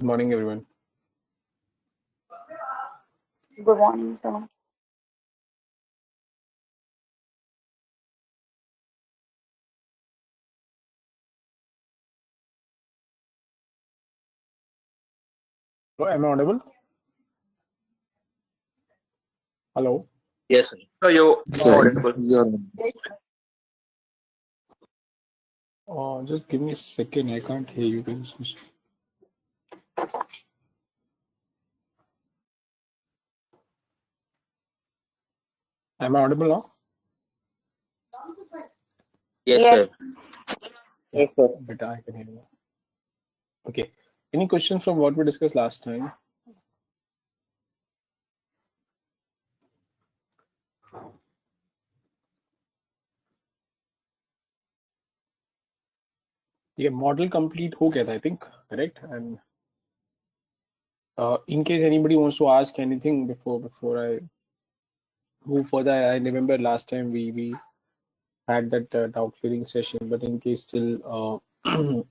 Good morning, everyone. Good morning, sir. Hello, am I audible? Hello. Yes, sir. So you Sir, audible. Just give me a second. I can't hear you guys. Am I audible now? Yes, Yes. sir. Yes, sir. Better, I can hear you. Okay. Any questions from what we discussed last time? Yeah, model complete हो गया था, I think, correct? And in case anybody wants to ask anything before I move further, I remember last time we had that doubt clearing session, but in case still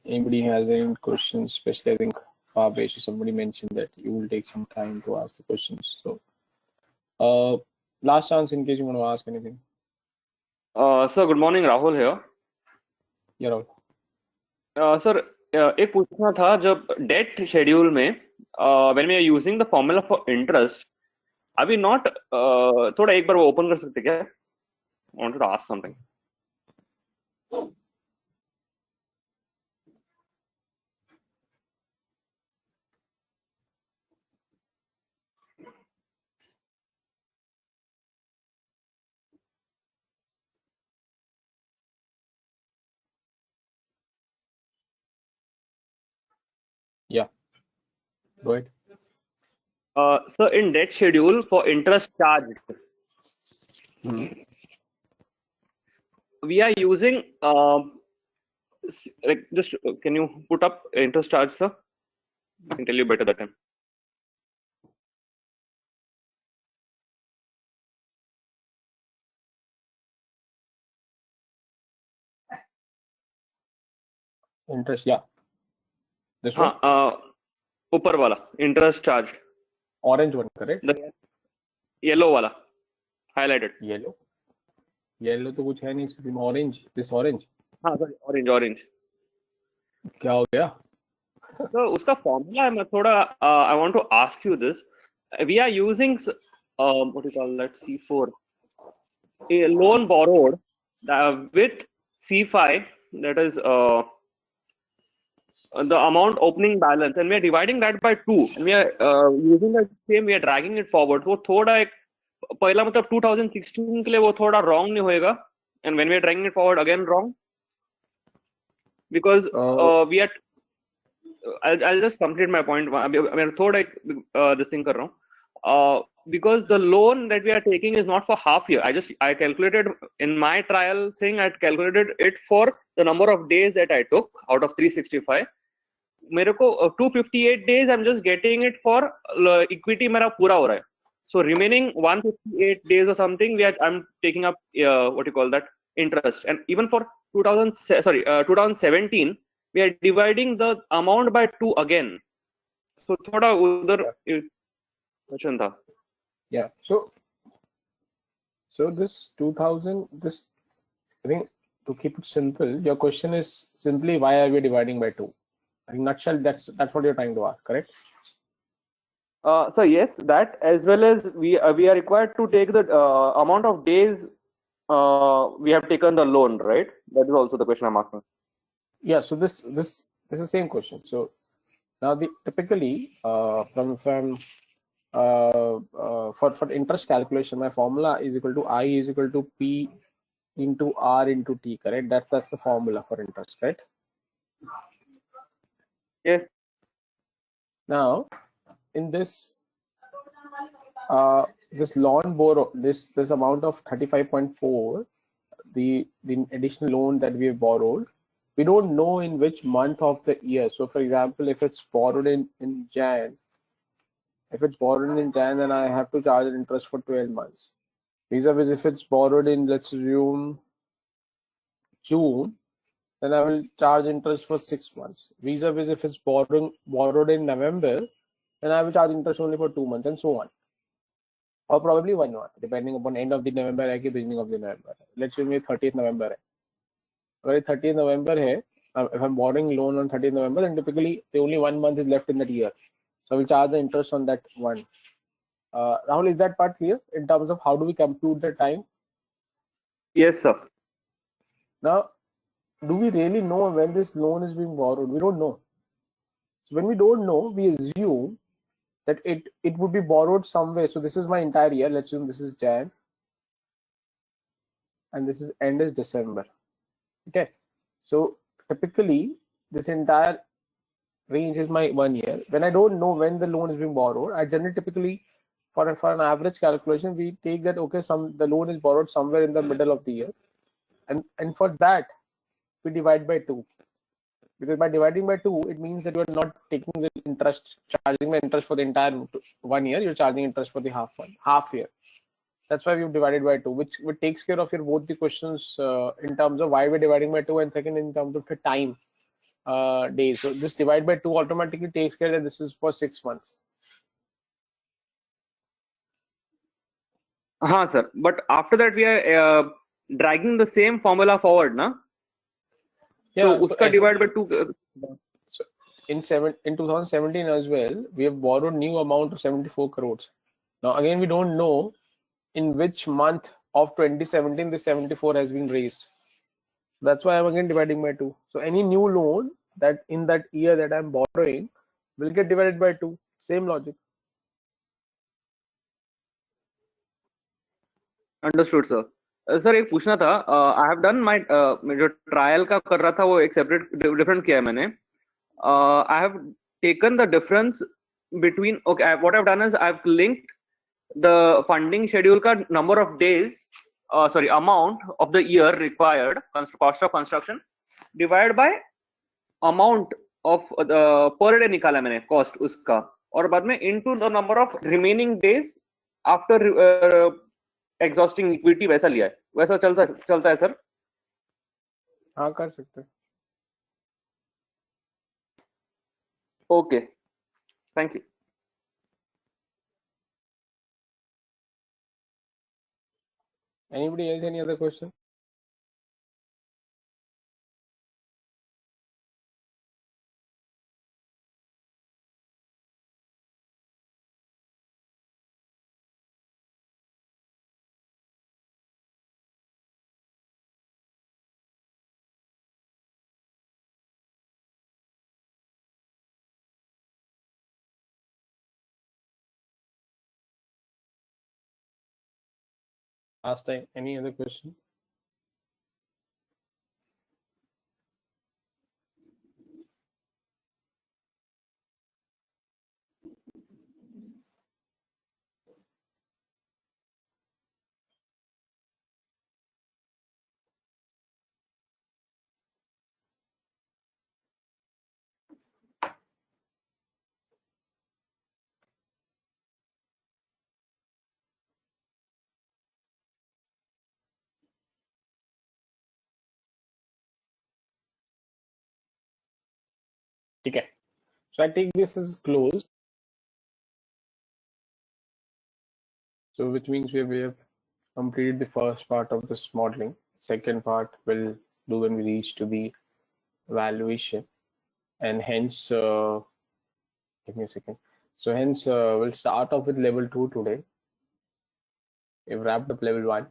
anybody has any questions, especially I think Bhavesh, somebody mentioned that you will take some time to ask the questions. So last chance in case you want to ask anything. Sir, good morning, Rahul here. You're all. Sir, एक पूछना था जब date schedule में when we are using the formula for interest, are we not थोड़ा एक बार वो open कर सकते क्या? I wanted to ask something. Yeah. Go ahead. So in debt schedule for interest charged, we are using like just can you put up interest charge, sir? I can tell you better that time. Interest, yeah. This one? हाँ, ऊपर वाला interest charged. Orange one, correct? The yellow वाला highlighted. Yellow. Yellow तो कुछ है नहीं, सिर्फ orange. This orange. हाँ, sorry, orange. क्या हो गया? So उसका formula मैं थोड़ा I want to ask you this. We are using what do you call that, C4, a loan borrowed with C5, that is the amount opening balance, and we are dividing that by 2, and we are using that same, we are dragging it forward. So थोड़ा एक पहला मतलब 2016 के लिए वो थोड़ा wrong नहीं होएगा, and when we are dragging it forward again wrong, because we are I'll just complete my point. मैं थोड़ा this thing कर रहा हूँ. Because the loan that we are taking is not for half year. I calculated in my trial thing. I calculated it for the number of days that I took out of 365. मेरे को 258 days. I'm just getting it for equity. मेरा पूरा हो रहा है. So remaining 158 days or something, I'm taking up what you call that, interest. And even for 2017. We are dividing the amount by 2 again. So थोड़ा उधर question था. Yeah. So this 2000, this, I think, to keep it simple, your question is simply why are we dividing by 2? In nutshell, that's what you're trying to ask, correct? So yes, that, as well as we are required to take the amount of days we have taken the loan, right? That is also the question I'm asking. Yeah. So this is the same question. So now typically for interest calculation, my formula is equal to I is equal to P into R into T, correct? That's the formula for interest, right? Yes. Now in this this loan borrow, this amount of 35.4, the additional loan that we have borrowed, we don't know in which month of the year. So for example, if it's borrowed in Jan, then I have to charge an interest for 12 months. Vis-a-vis if it's borrowed in, let's assume, June, then I will charge interest for 6 months. Vis-a-vis if it's borrowed in November, then I will charge interest only for 2 months, and so on. Or probably 1 month, depending upon end of the November or beginning of the November. Let's say 30th November. If 30th November hai, if I'm borrowing loan on 30th November, then typically the only 1 month is left in that year. So I will charge the interest on that one. Rahul, is that part clear in terms of how do we compute the time? Yes, sir. Now, do we really know when this loan is being borrowed? We don't know. So when we don't know, we assume that it would be borrowed somewhere. So this is my entire year. Let's assume this is Jan, and this is end is December. Okay. So typically this entire range is my 1 year. When I don't know when the loan is being borrowed, I generally typically for an average calculation, we take that okay, the loan is borrowed somewhere in the middle of the year, and for that we divide by 2, because by dividing by 2 it means that you are not taking the interest, charging the interest for the entire 1 year. You're charging interest for the half year. That's why we've divided by 2, which takes care of your both the questions in terms of why we're dividing by 2, and second in terms of the time days. So this divide by 2 automatically takes care that this is for 6 months. Sir. But after that, we are dragging the same formula forward, na? Yeah. So uska divide by 2. So in 2017 as well, we have borrowed new amount of 74 crores. Now again, we don't know in which month of 2017 the 74 has been raised. That's why I'm again dividing by 2. So any new loan that in that year that I'm borrowing will get divided by 2. Same logic. Understood, sir. Sir एक पूछना था, आई have done my जो trial का कर रहा था वो एक सेपरेट डिफरेंट किया है मैंने. I have taken the difference between, okay, what I have done is I have linked the funding schedule का number of days, sorry amount of the year required cost of construction divide by amount of per day निकाला मैंने cost उसका, और बाद में into the number of remaining days after exhausting equity वैसा लिया है. वैसा चलता है सर? हाँ, कर सकते हैं. Okay, thank you. Anybody else, any other question? Last time, any other question? Okay, so I take this as closed. So which means we have completed the first part of this modeling. Second part we'll do when we reach to the valuation, and hence give me a second. So hence we'll start off with level 2 today. We've wrapped up level 1.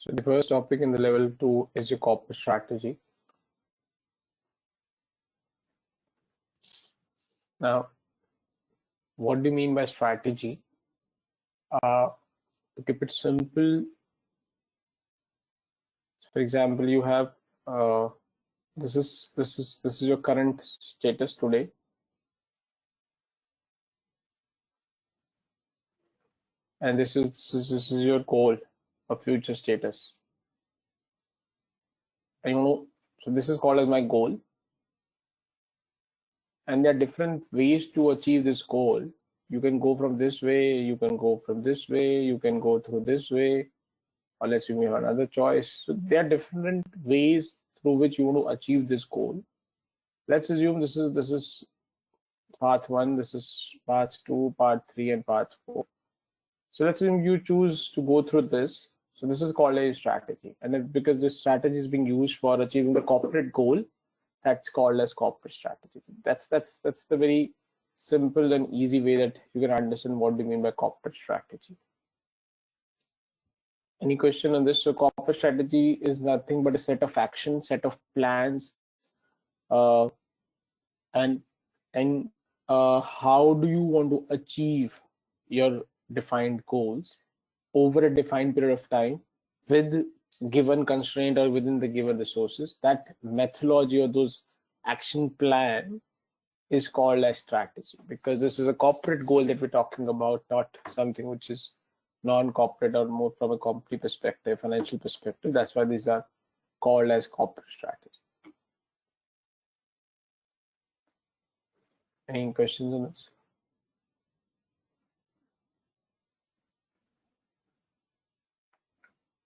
So the first topic in the level 2 is your corporate strategy. Now, what do you mean by strategy? To keep it simple, for example, you have this is your current status today. and this is your goal or future status. And so this is called as my goal. And there are different ways to achieve this goal. You can go from this way, you can go from this way, you can go through this way, or let's say you have another choice. So there are different ways through which you want to achieve this goal. Let's assume this is path 1, this is path 2, path 3, and path 4. So let's assume you choose to go through this. So this is called a strategy, and then because this strategy is being used for achieving the corporate goal, that's called as corporate strategy. That's the very simple and easy way that you can understand what we mean by corporate strategy. Any question on this? So corporate strategy is nothing but a set of actions, set of plans, and how do you want to achieve your defined goals over a defined period of time with given constraint or within the given resources. That methodology or those action plan is called as strategy, because this is a corporate goal that we're talking about, not something which is non-corporate or more from a company perspective, financial perspective. That's why these are called as corporate strategy. Any questions on this?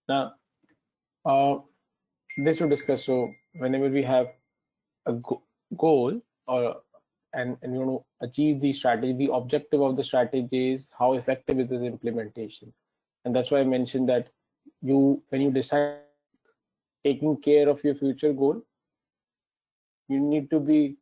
Now, this to discuss. So whenever we have a goal or and you want to achieve the strategy, the objective of the strategy is how effective is its implementation. And that's why I mentioned that when you decide taking care of your future goal, you need to be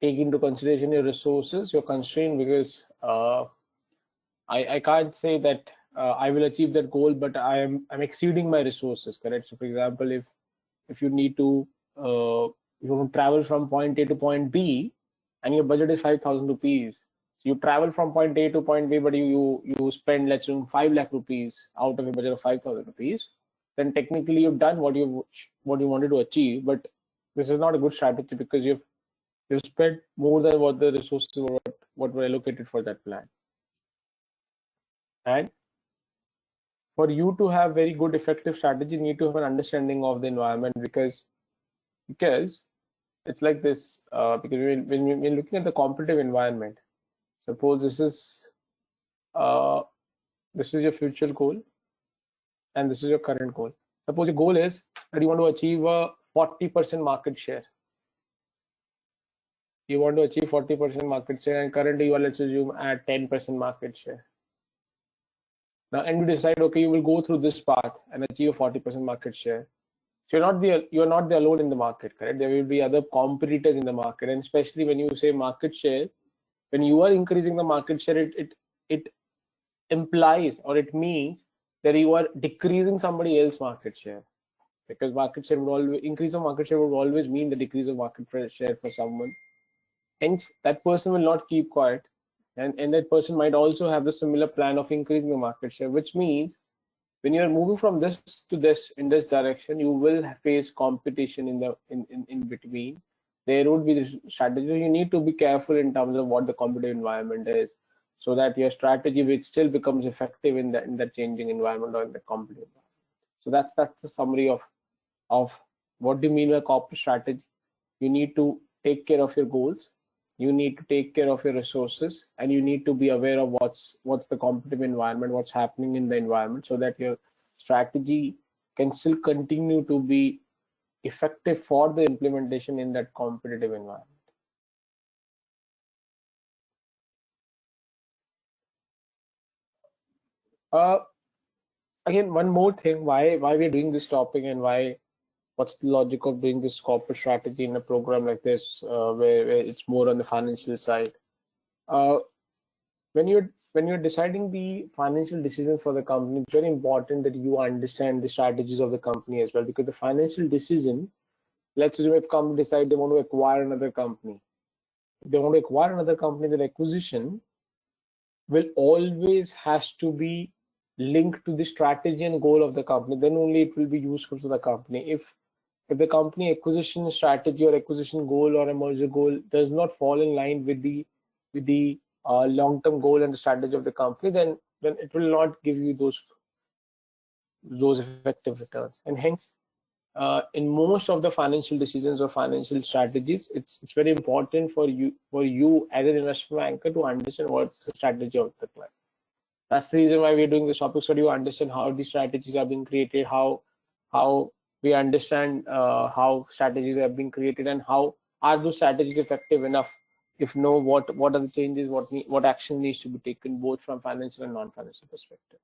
taking into consideration your resources, your constraint, because I can't say that I will achieve that goal, but I'm exceeding my resources, correct? So for example, if you need to you want to travel from point A to point B, and your budget is 5,000 rupees. So you travel from point A to point B, but you spend, let's say, 5 lakh rupees out of a budget of 5,000 rupees. Then technically you've done what you wanted to achieve, but this is not a good strategy because you've spent more than what the resources what were allocated for that plan. And for you to have very good effective strategy, you need to have an understanding of the environment, because it's like this, because when you're looking at the competitive environment, suppose this is your future goal and this is your current goal. Suppose your goal is that you want to achieve a 40% market share. You want to achieve 40% market share, and currently you are, let's assume, at 10% market share. Now, and you decide, okay, you will go through this path and achieve a 40% market share. So you're not the alone in the market, correct? There will be other competitors in the market, and especially when you say market share, when you are increasing the market share, it implies or it means that you are decreasing somebody else's market share, because market share would always increase of market share would always mean the decrease of market share for someone. Hence, that person will not keep quiet, and that person might also have the similar plan of increasing the market share, which means when you're moving from this to this in this direction, you will face competition in between. There would be this strategy. You need to be careful in terms of what the competitive environment is, so that your strategy which still becomes effective in that changing environment or in the competitive environment. So that's the summary of what do you mean by corporate strategy. You need to take care of your goals. You need to take care of your resources, and you need to be aware of what's the competitive environment, what's happening in the environment, so that your strategy can still continue to be effective for the implementation in that competitive environment. Again, one more thing, why we're doing this topic and what's the logic of doing this corporate strategy in a program like this, where it's more on the financial side. When you're deciding the financial decision for the company, it's very important that you understand the strategies of the company as well, because the financial decision, let's assume if company decide they want to acquire another company. If they want to acquire another company, the acquisition will always has to be linked to the strategy and goal of the company. Then only it will be useful to the company. If the company acquisition strategy or acquisition goal or a merger goal does not fall in line with the long-term goal and the strategy of the company, then then it will not give you those effective returns. And hence, in most of the financial decisions or financial strategies, it's very important for you as an investment banker to understand what's the strategy of the client. That's the reason why we're doing this topic, so you understand how the strategies are being created, how we understand how strategies have been created, and how are those strategies effective enough. If no, what are the changes, what action needs to be taken, both from financial and non-financial perspective.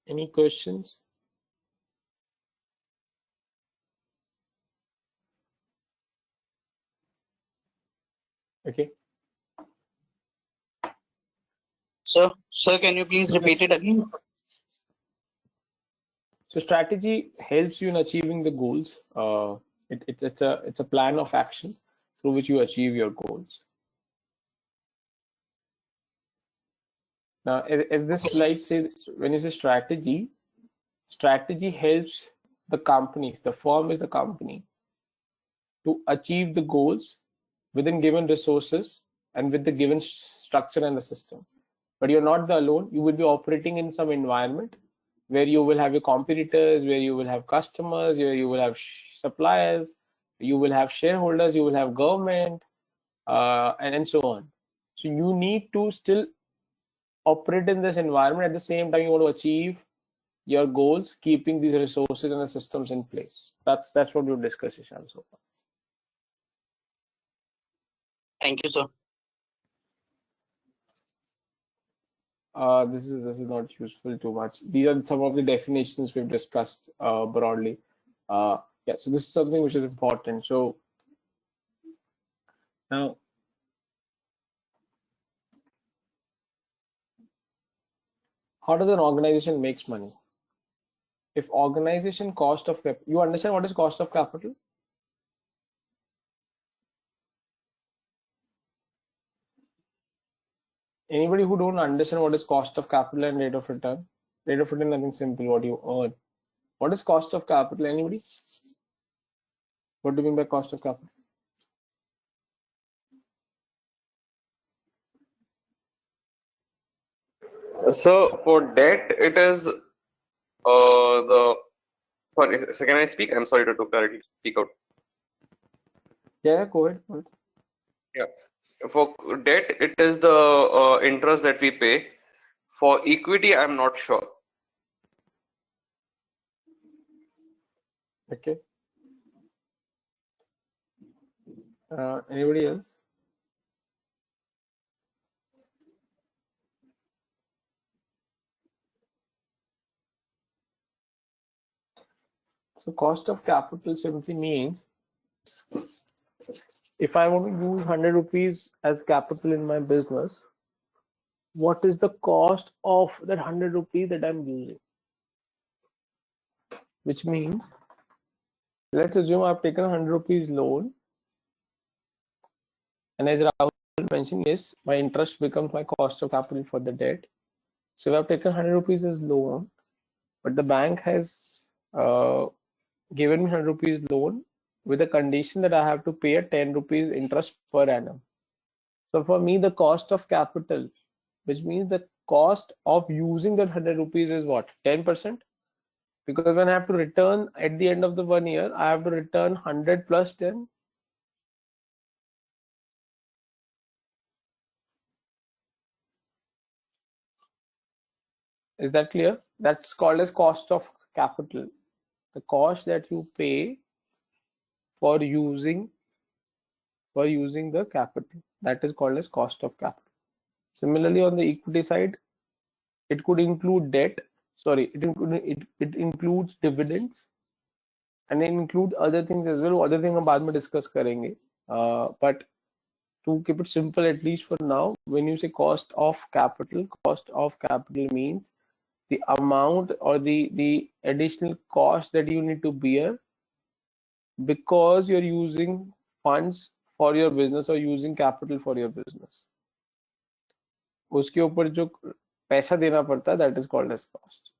Any questions? Okay. Sir, can you please repeat it again? So strategy helps you in achieving the goals. It's a plan of action through which you achieve your goals. Now, as this slide says, when you say strategy helps the company, the firm is the company, to achieve the goals within given resources and with the given structure and the system. But you're not the alone. You will be operating in some environment where you will have your competitors, where you will have customers, where you will have suppliers, you will have shareholders, you will have government, and so on. So you need to still operate in this environment. At the same time, you want to achieve your goals, keeping these resources and the systems in place. That's what we'll discuss so far. Thank you, sir. This is not useful too much. These are some of the definitions we've discussed broadly. Yeah, so this is something which is important. So now, how does an organization makes money? If organization cost of capital, you understand what is cost of capital? Anybody who don't understand what is cost of capital and rate of return? Rate of return, nothing simple, what you earn. What is cost of capital? Anybody? What do you mean by cost of capital? So for debt, it is sorry. So can I speak? I'm sorry to directly speak out. Yeah, go ahead. Yeah. For debt, it is the interest that we pay. For equity, I'm not sure. Okay. Anybody else? So cost of capital simply means if I want to use 100 rupees as capital in my business, what is the cost of that 100 rupees that I'm using? Which means, let's assume I've taken 100 rupees loan, and as Rahul mentioned, yes, my interest becomes my cost of capital for the debt. So if I've taken 100 rupees as loan, but the bank has given me 100 rupees loan with a condition that I have to pay a 10 rupees interest per annum. So for me, the cost of capital, which means the cost of using that 100 rupees is what? 10%? Because when I have to return at the end of the 1 year, I have to return 100 plus 10. Is that clear? That's called as cost of capital. The cost that you pay for using the capital, that is called as cost of capital. Similarly, on the equity side, it could include debt. Sorry, it includes dividends, and it include other things as well. Other things हम बाद में discuss करेंगे. But to keep it simple, at least for now, when you say cost of capital means the amount or the additional cost that you need to bear because you're using funds for your business or using capital for your business. उसके ऊपर जो पैसा देना पड़ता है, that is called as cost.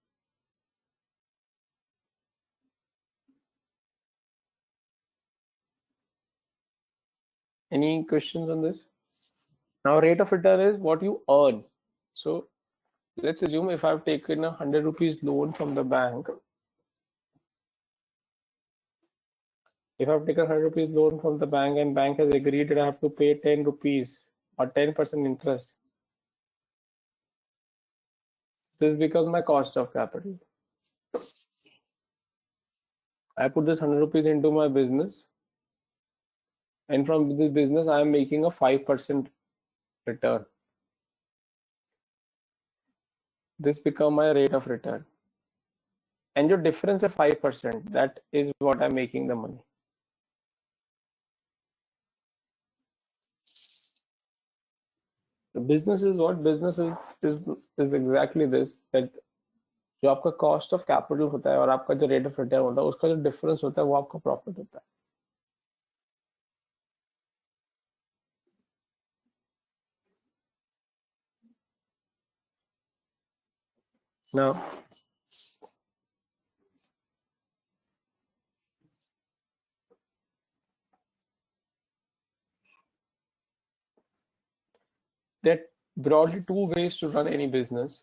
Any questions on this? Now rate of return is what you earn. So let's assume if I've taken a 100 rupees loan from the bank, if I've taken 100 rupees loan from the bank and bank has agreed that I have to pay 10 rupees or 10% interest, this becomes my cost of capital. I put this 100 rupees into my business, and from this business I am making a 5% return. This become my rate of return, and your difference of 5%, that is what I'm making the money. The business is what? Business is exactly this, that जो आपका cost of capital होता है और आपका जो rate of return होता है, उसका जो डिफरेंस होता है वो आपका प्रॉफिट होता है. Now there are broadly two ways to run any business.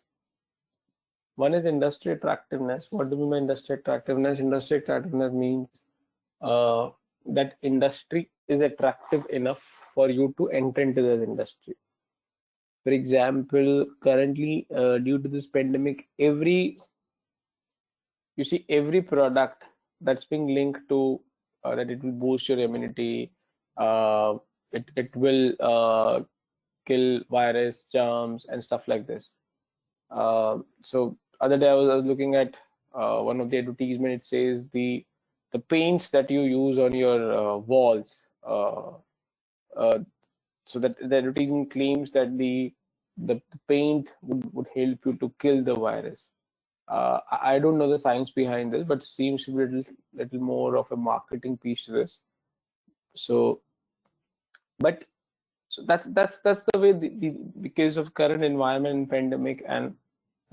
One is industry attractiveness. What do we mean by industry attractiveness? Industry attractiveness means that industry is attractive enough for you to enter into this industry. For example, currently due to this pandemic, every product that's being linked to that it will boost your immunity, it will kill virus, germs, and stuff like this. So other day I was looking at one of the advertisement. It says the paints that you use on your walls. So that the advertisement claims that the paint would help you to kill the virus. I don't know the science behind this, but it seems to be a little more of a marketing piece to this. So, but so that's the way because of current environment and pandemic and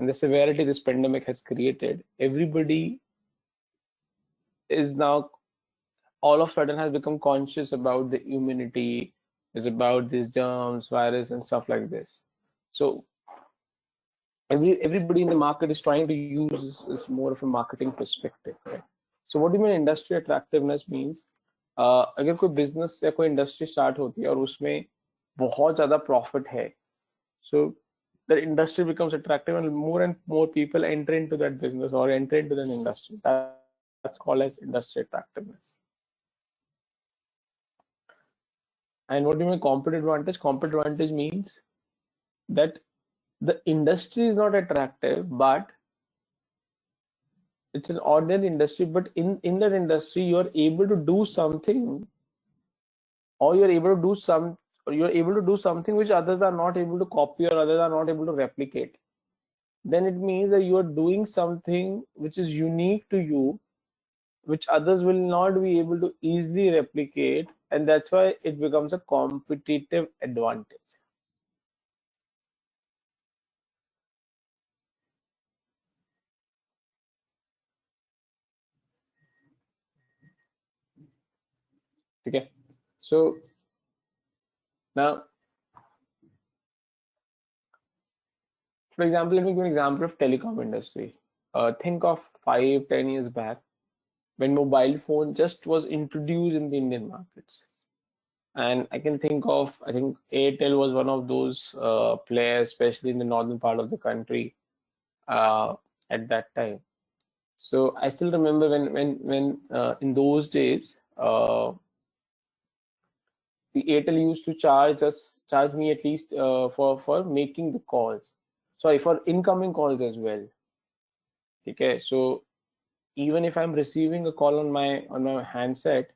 the severity this pandemic has created, everybody is now all of a sudden has become conscious about the immunity, is about these germs, virus, and stuff like this. So everybody in the market is trying to use this more of a marketing perspective, right? So what do you mean industry attractiveness means? अगर कोई business या कोई industry start होती है और उसमें बहुत ज़्यादा profit है, so the industry becomes attractive and more people enter into that business or enter into that industry. That's called as industry attractiveness. And what do you mean competitive advantage? Competitive advantage means that the industry is not attractive, but it's an ordinary industry, but in that industry you are able to do something, or you're able to do something which others are not able to copy or others are not able to replicate. Then it means that you are doing something which is unique to you, which others will not be able to easily replicate, and that's why it becomes a competitive advantage. Okay, so now, for example, let me give an example of telecom industry. Think of 5-10 years back when mobile phone just was introduced in the Indian markets. And I can think of, I think Airtel was one of those players, especially in the northern part of the country at that time. So I still remember when in those days, the Airtel used to charge me at least for making the calls. Sorry, for incoming calls as well. Okay, so even if I'm receiving a call on my handset,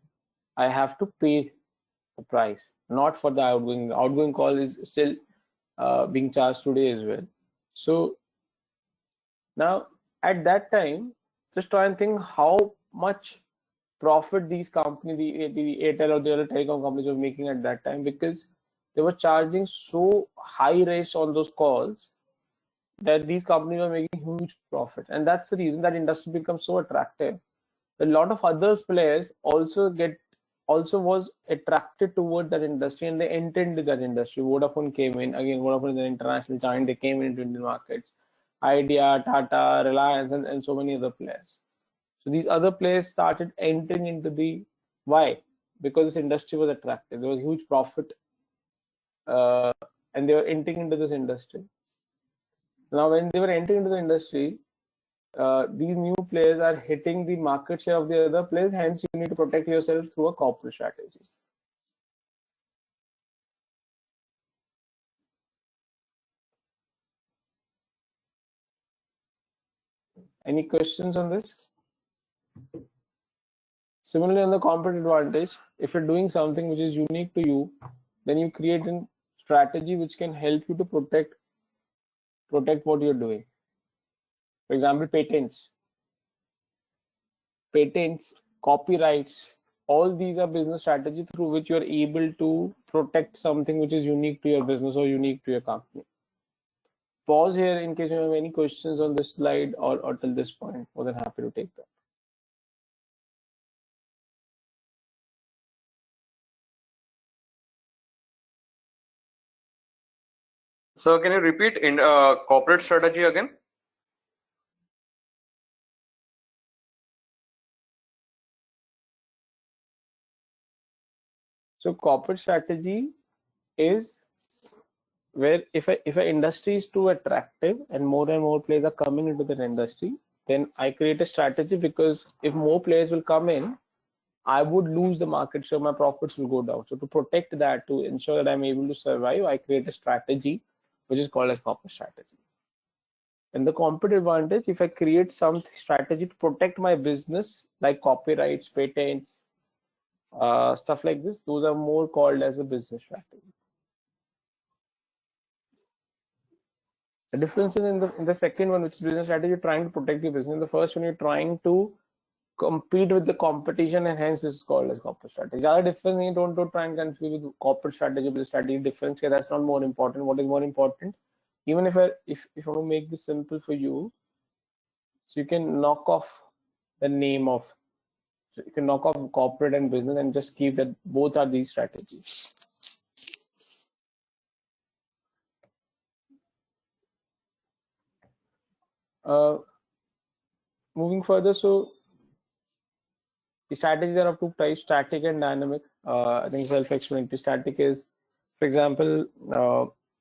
I have to pay the price, not for the outgoing. The outgoing call is still being charged today as well. So now at that time, just try and think how much profit these companies, the Airtel or the other telecom companies were making at that time, because they were charging so high rates on those calls that these companies were making huge profit. And that's the reason that industry becomes so attractive. A lot of other players also get also was attracted towards that industry and they entered into that industry. Vodafone came in. Again, Vodafone is an international giant. They came into Indian markets. Idea, Tata, Reliance, and so many other players. So these other players started entering into the why? Because this industry was attractive. There was huge profit, and they were entering into this industry. Now, when they were entering into the industry, these new players are hitting the market share of the other players. Hence, you need to protect yourself through a corporate strategy. Any questions on this? Similarly, on the competitive advantage, if you're doing something which is unique to you, then you create a strategy which can help you to protect what you're doing. For example, patents, copyrights, all these are business strategy through which you're able to protect something which is unique to your business or unique to your company. Pause here in case you have any questions on this slide or till this point. More than happy to take that. So can you repeat in corporate strategy again? So corporate strategy is where if an industry is too attractive and more players are coming into that industry, then I create a strategy, because if more players will come in, I would lose the market share, my profits will go down. So to protect that, to ensure that I'm able to survive, I create a strategy which is called as corporate strategy. And the competitive advantage, if I create some strategy to protect my business, like copyrights, patents, stuff like this, those are more called as a business strategy. The difference is in the second one, which is business strategy, you're trying to protect your business. In the first one, you're trying to compete with the competition, and hence this is called as corporate strategy. The other difference, you don't try and confuse with corporate strategy with the strategy difference here. That's not more important. What is more important? Even if I want to make this simple for you, so you can knock off the name of, so you can knock off corporate and business and just keep that both are these strategies. Moving further, so the strategies are of two types, static and dynamic. I think self-explanatory. Static is, for example,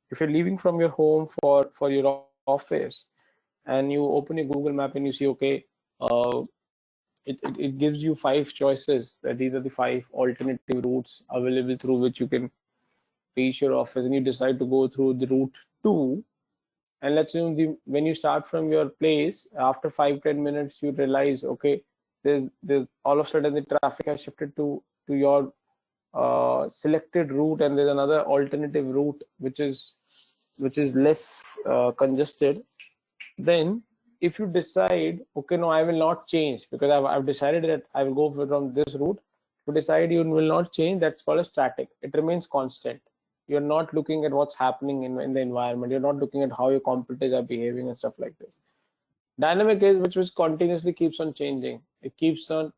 if you're leaving from your home for your office and you open your Google map and you see, okay, it gives you 5 choices, that these are the 5 alternative routes available through which you can reach your office, and you decide to go through the route 2. And let's assume when you start from your place, after 5-10 minutes, you realize, okay, there's all of a sudden the traffic has shifted to your selected route, and there's another alternative route which is less congested. Then if you decide, okay, no, I will not change because I've decided that I will go from this route, you decide you will not change, that's called a static. It remains constant. You're not looking at what's happening in the environment. You're not looking at how your competitors are behaving and stuff like this. Dynamic is which continuously keeps on changing. It keeps on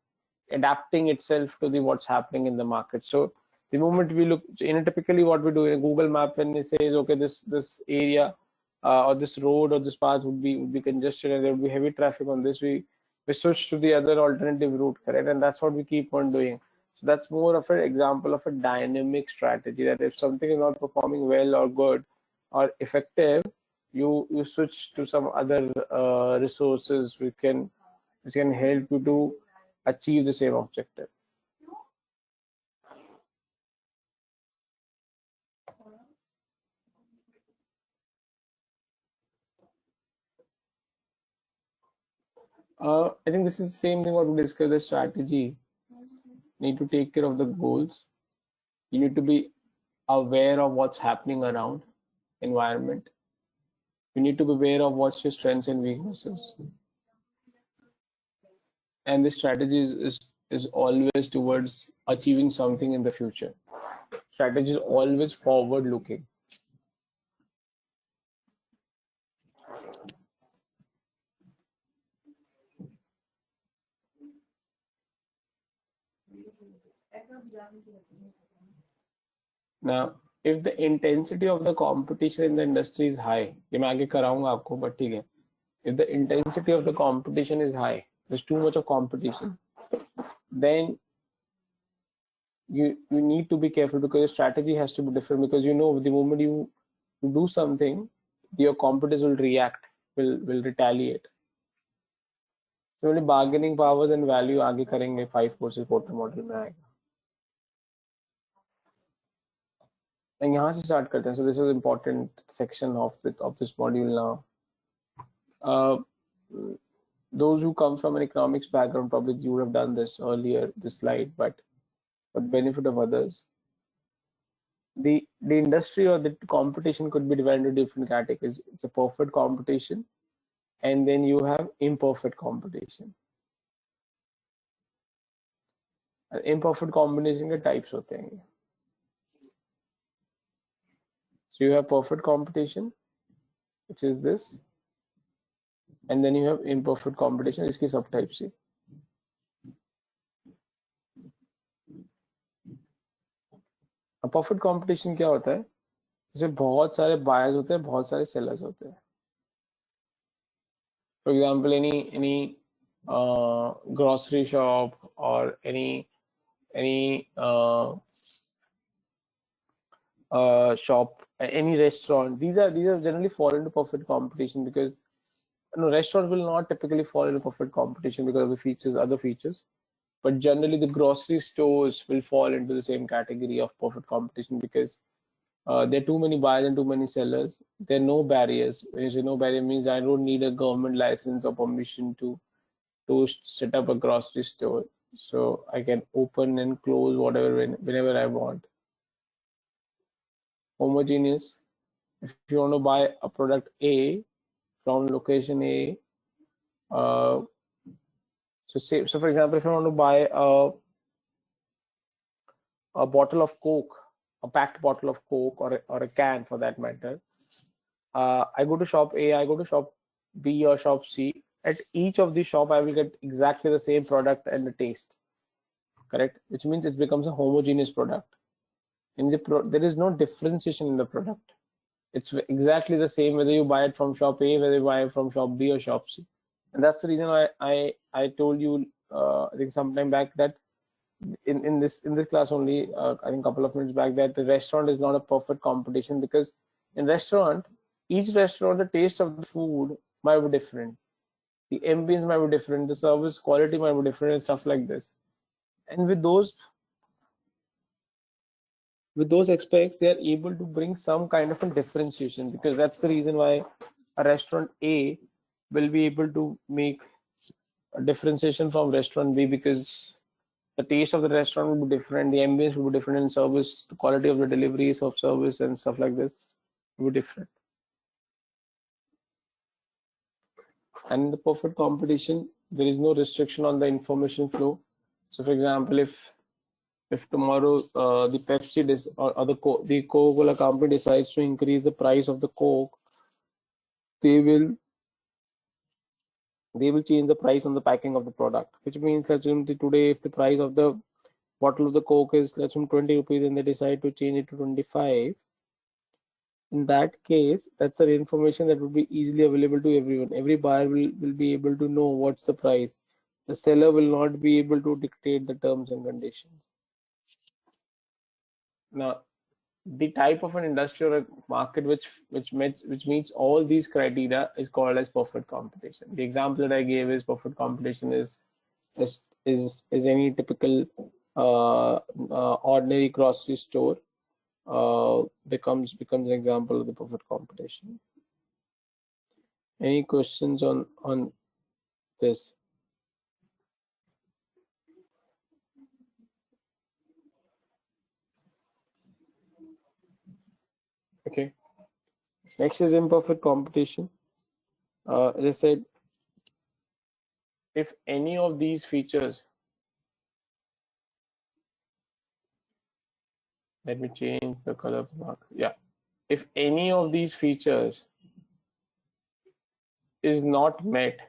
adapting itself to what's happening in the market. So the moment we look, typically what we do in a Google map, when it says, okay, this area or this road or this path would be congested and there would be heavy traffic on this, we switch to the other alternative route, correct? And that's what we keep on doing. So that's more of an example of a dynamic strategy, that if something is not performing well or good or effective, you switch to some other resources which can help you to achieve the same objective. I think this is the same thing what we discussed, the strategy. You need to take care of the goals. You need to be aware of what's happening around environment. You need to be aware of what's your strengths and weaknesses. And the strategy is always towards achieving something in the future. Strategy is always forward looking. Now, if the intensity of the competition in the industry is high, ये मैं आगे कराऊंगा आपको, but ठीक है. If the intensity of the competition is high, there's too much of competition, then you need to be careful, because your strategy has to be different, because the moment you do something, your competitors will react, will retaliate. So only bargaining powers and value आगे करेंगे 5 versus 4 model में आएगा. And यहाँ से start करते हैं. So this is important section of this module now. Those who come from an economics background, probably you would have done this earlier, this slide, but for the benefit of others, the industry or the competition could be divided into different categories. It's a perfect competition, and then you have imperfect competition. And imperfect competition के types होते हैं. So you have perfect competition, which is this, and then you have imperfect competition, इसकी subtypes है. A perfect competition क्या होता है? जैसे बहुत सारे buyers होते हैं, बहुत सारे sellers होते हैं. For example, any grocery shop or any shop, any restaurant, these are generally fall into perfect competition, because restaurant will not typically fall into perfect competition because of the other features, but generally the grocery stores will fall into the same category of perfect competition, because there are too many buyers and too many sellers. There are no barriers. When you say no barrier, means I don't need a government license or permission to set up a grocery store. So I can open and close whatever whenever I want. Homogeneous. If you want to buy a product A from location A, so for example, if you want to buy a bottle of Coke, a packed bottle of Coke, or a can for that matter, I go to shop A, I go to shop B or shop C. At each of these shop, I will get exactly the same product and the taste, correct? Which means it becomes a homogeneous product. There is no differentiation in the product. It's exactly the same whether you buy it from shop A, whether you buy it from shop B or shop C. And that's the reason why I told you, I think sometime back, that in this class only, I think a couple of minutes back, that the restaurant is not a perfect competition, because in restaurant, each restaurant, the taste of the food might be different, the ambience might be different, the service quality might be different, and stuff like this. And with those aspects, they are able to bring some kind of a differentiation, because that's the reason why a restaurant A will be able to make a differentiation from restaurant B, because the taste of the restaurant will be different, the ambience will be different, and service, the quality of the deliveries of service and stuff like this will be different. And in the perfect competition, there is no restriction on the information flow. So for example, if tomorrow the Pepsi or the Coca-Cola company decides to increase the price of the Coke, they will change the price on the packing of the product, which means that today, if the price of the bottle of the Coke is, let's say, 20 rupees, and they decide to change it to 25, in that case, that's an information that will be easily available to everyone. Every buyer will be able to know what's the price. The seller will not be able to dictate the terms and conditions. Now, the type of an industry or a market which meets all these criteria is called as perfect competition. The example that I gave is perfect competition is any typical ordinary grocery store becomes an example of the perfect competition. Any questions on this? Okay. Next is imperfect competition. As I said, if any of these features, let me change the color of the mark. Yeah, if any of these features is not met,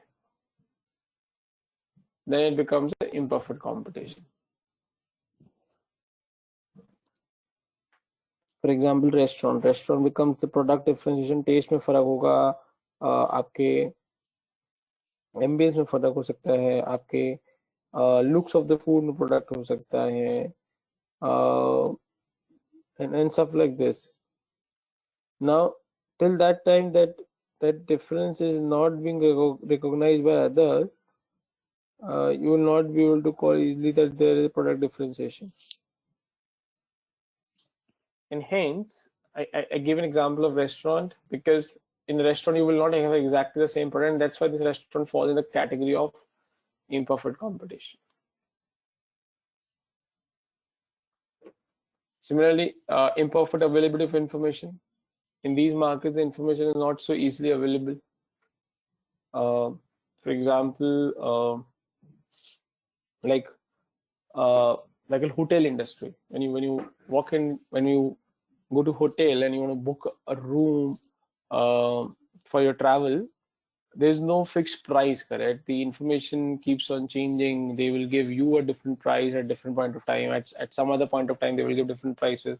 then it becomes an imperfect competition. For example, restaurant becomes the product differentiation. Taste में फर्क होगा, आपके ambience में फर्क हो सकता है, आपके looks of the food में प्रोडक्ट हो सकता है, and stuff like this. Now, till that time that difference is not being recognized by others, you will not be able to call easily that there is a product differentiation. And hence, I give an example of restaurant, because in a restaurant you will not have exactly the same product, and that's why this restaurant falls in the category of imperfect competition. Similarly, imperfect availability of information. In these markets, the information is not so easily available. For example, like a hotel industry. When you walk in, when you go to hotel and you want to book a room for your travel, there's no fixed price, correct? The information keeps on changing. They will give you a different price at different point of time. At some other point of time, they will give different prices.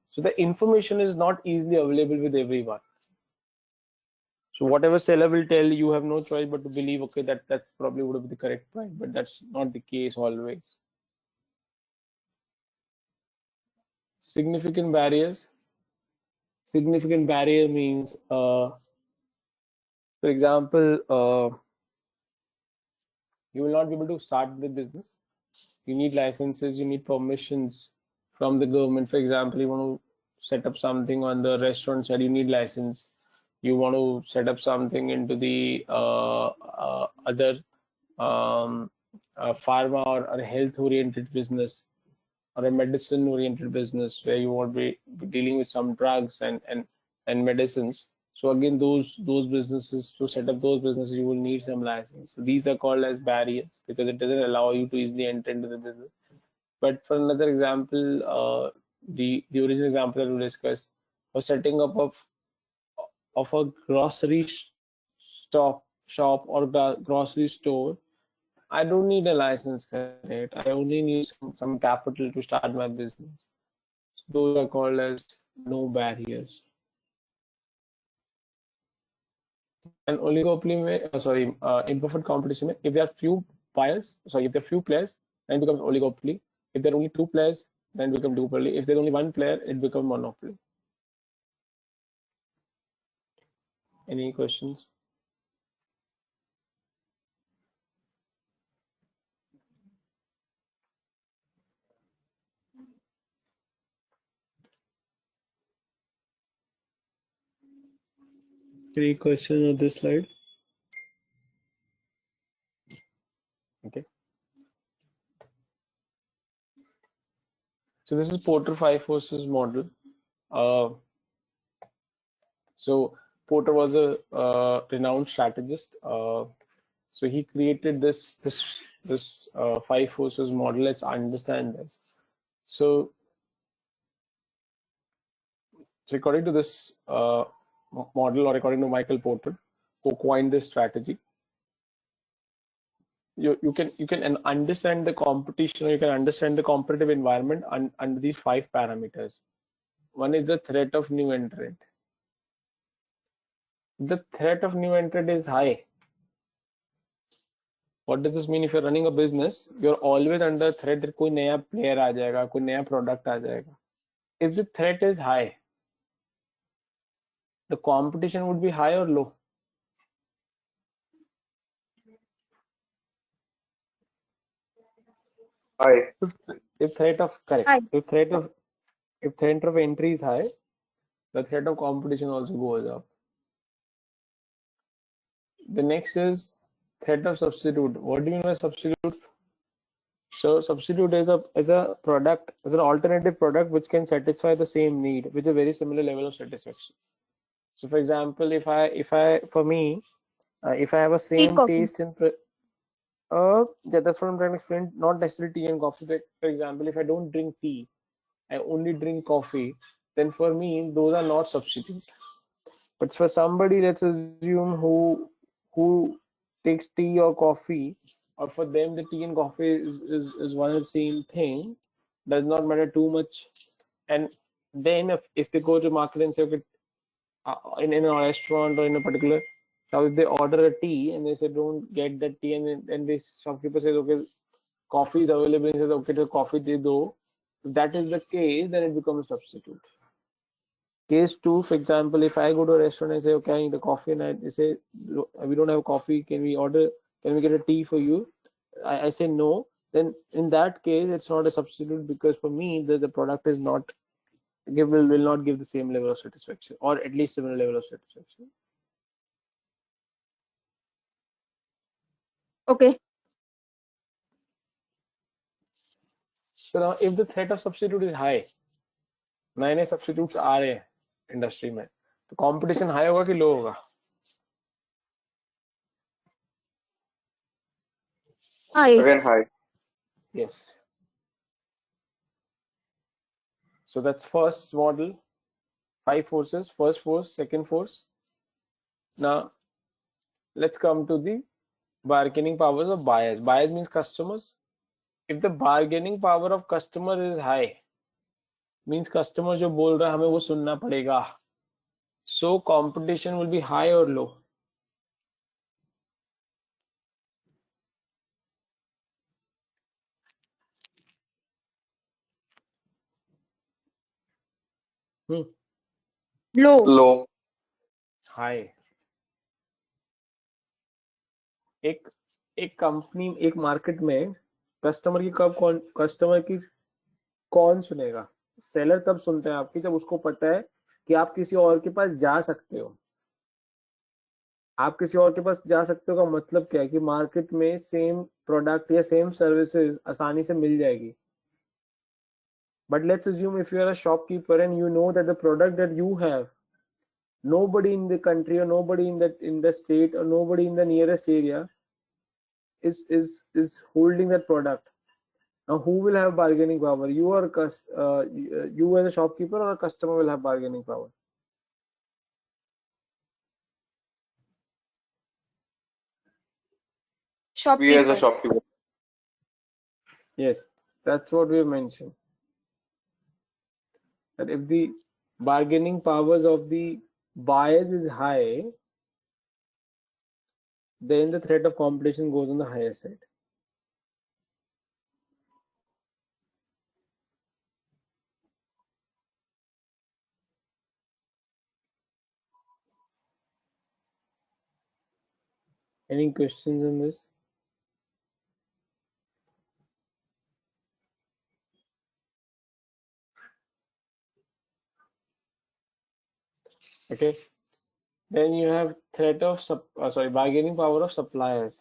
So the information is not easily available with everyone. So whatever seller will tell, you have no choice but to believe, okay, that's probably would be the correct price, but that's not the case always. Significant barriers. Significant barrier means, for example, you will not be able to start the business. You need licenses, you need permissions from the government. For example, you want to set up something on the restaurant side, you need license. You want to set up something into the other pharma or a health-oriented business, or a medicine-oriented business where you want to be dealing with some drugs and medicines. So again, those businesses, to set up those businesses, you will need some license. So these are called as barriers because it doesn't allow you to easily enter into the business. But for another example, the original example that we discussed was setting up of a grocery shop or grocery store. I don't need a license, correct? I only need some capital to start my business. So those are called as no barriers. And oligopoly, imperfect competition. If there are few buyers, if there are few players, then it becomes oligopoly. If there are only two players, then it becomes duopoly. If there's only one player, it becomes monopoly. Any questions? Any questions on this slide? Okay. So this is Porter 5 forces model. So Porter was a renowned strategist. So he created this 5 forces model. Let's understand this. So according to this model, or according to Michael Porter, who coined this strategy, you can understand the competition, or you can understand the competitive environment under these 5 parameters. One is the threat of new entrant. The threat of new entrant is high. What does this mean? If you're running a business, you're always under threat that कोई नया player आ जाएगा, कोई नया product आ जाएगा. If the threat is high, the competition would be high or low? High. If threat of correct, High. if threat of entry is high, the threat of competition also goes up. The next is threat of substitute. What do you mean by substitute? So substitute is a product, is an alternative product which can satisfy the same need with a very similar level of satisfaction. So for example, if I have a same coffee. taste in yeah, that's what I'm trying to explain. Not necessarily tea and coffee. For example, if I don't drink tea, I only drink coffee, then for me those are not substitute. But for somebody, let's assume who takes tea or coffee, or for them the tea and coffee is one and the same thing, does not matter too much, and then if they go to market and say, okay, in a restaurant or in a particular shop, if they order a tea and they say don't get that tea, and then this shopkeeper says, okay, coffee is available, and says, okay, the coffee they do. If that is the case, then it becomes a substitute. Case 2, for example, if I go to a restaurant and say, okay, I need a coffee, and they say, we don't have coffee, can we get a tea for you? I say no. Then in that case, it's not a substitute, because for me, the product is not will not give the same level of satisfaction, or at least similar level of satisfaction. Okay. So now, if the threat of substitute is high, नए नए substitutes आ रहे हैं industry में, तो competition high होगा कि low होगा? Hi. Again, high. Yes. So that's first model, 5 forces, first force, second force. Now let's come to the bargaining powers of buyers. Buyers means customers. If the bargaining power of customer is high, means customer जो बोल रहा है हमें वो सुनना पड़ेगा. So competition will be high or low? Low. Low. High. एक company, एक मार्केट में कस्टमर की कौन सुनेगा? सेलर तब सुनता है आपकी जब उसको पता है कि आप किसी और के पास जा सकते हो. आप किसी और के पास जा सकते हो का मतलब क्या है? कि मार्केट में सेम प्रोडक्ट या सेम सर्विसेज आसानी से मिल जाएगी. But let's assume if you are a shopkeeper and you know that the product that you have, nobody in the country or nobody in the state or nobody in the nearest area is holding that product. Now who will have bargaining power? You as a shopkeeper, or a customer will have bargaining power? We as a Shopkeeper. shopkeeper. Yes, that's what we have mentioned. That if the bargaining powers of the buyers is high, then the threat of competition goes on the higher side. Any questions on this? Okay. Then you have threat of bargaining power of suppliers.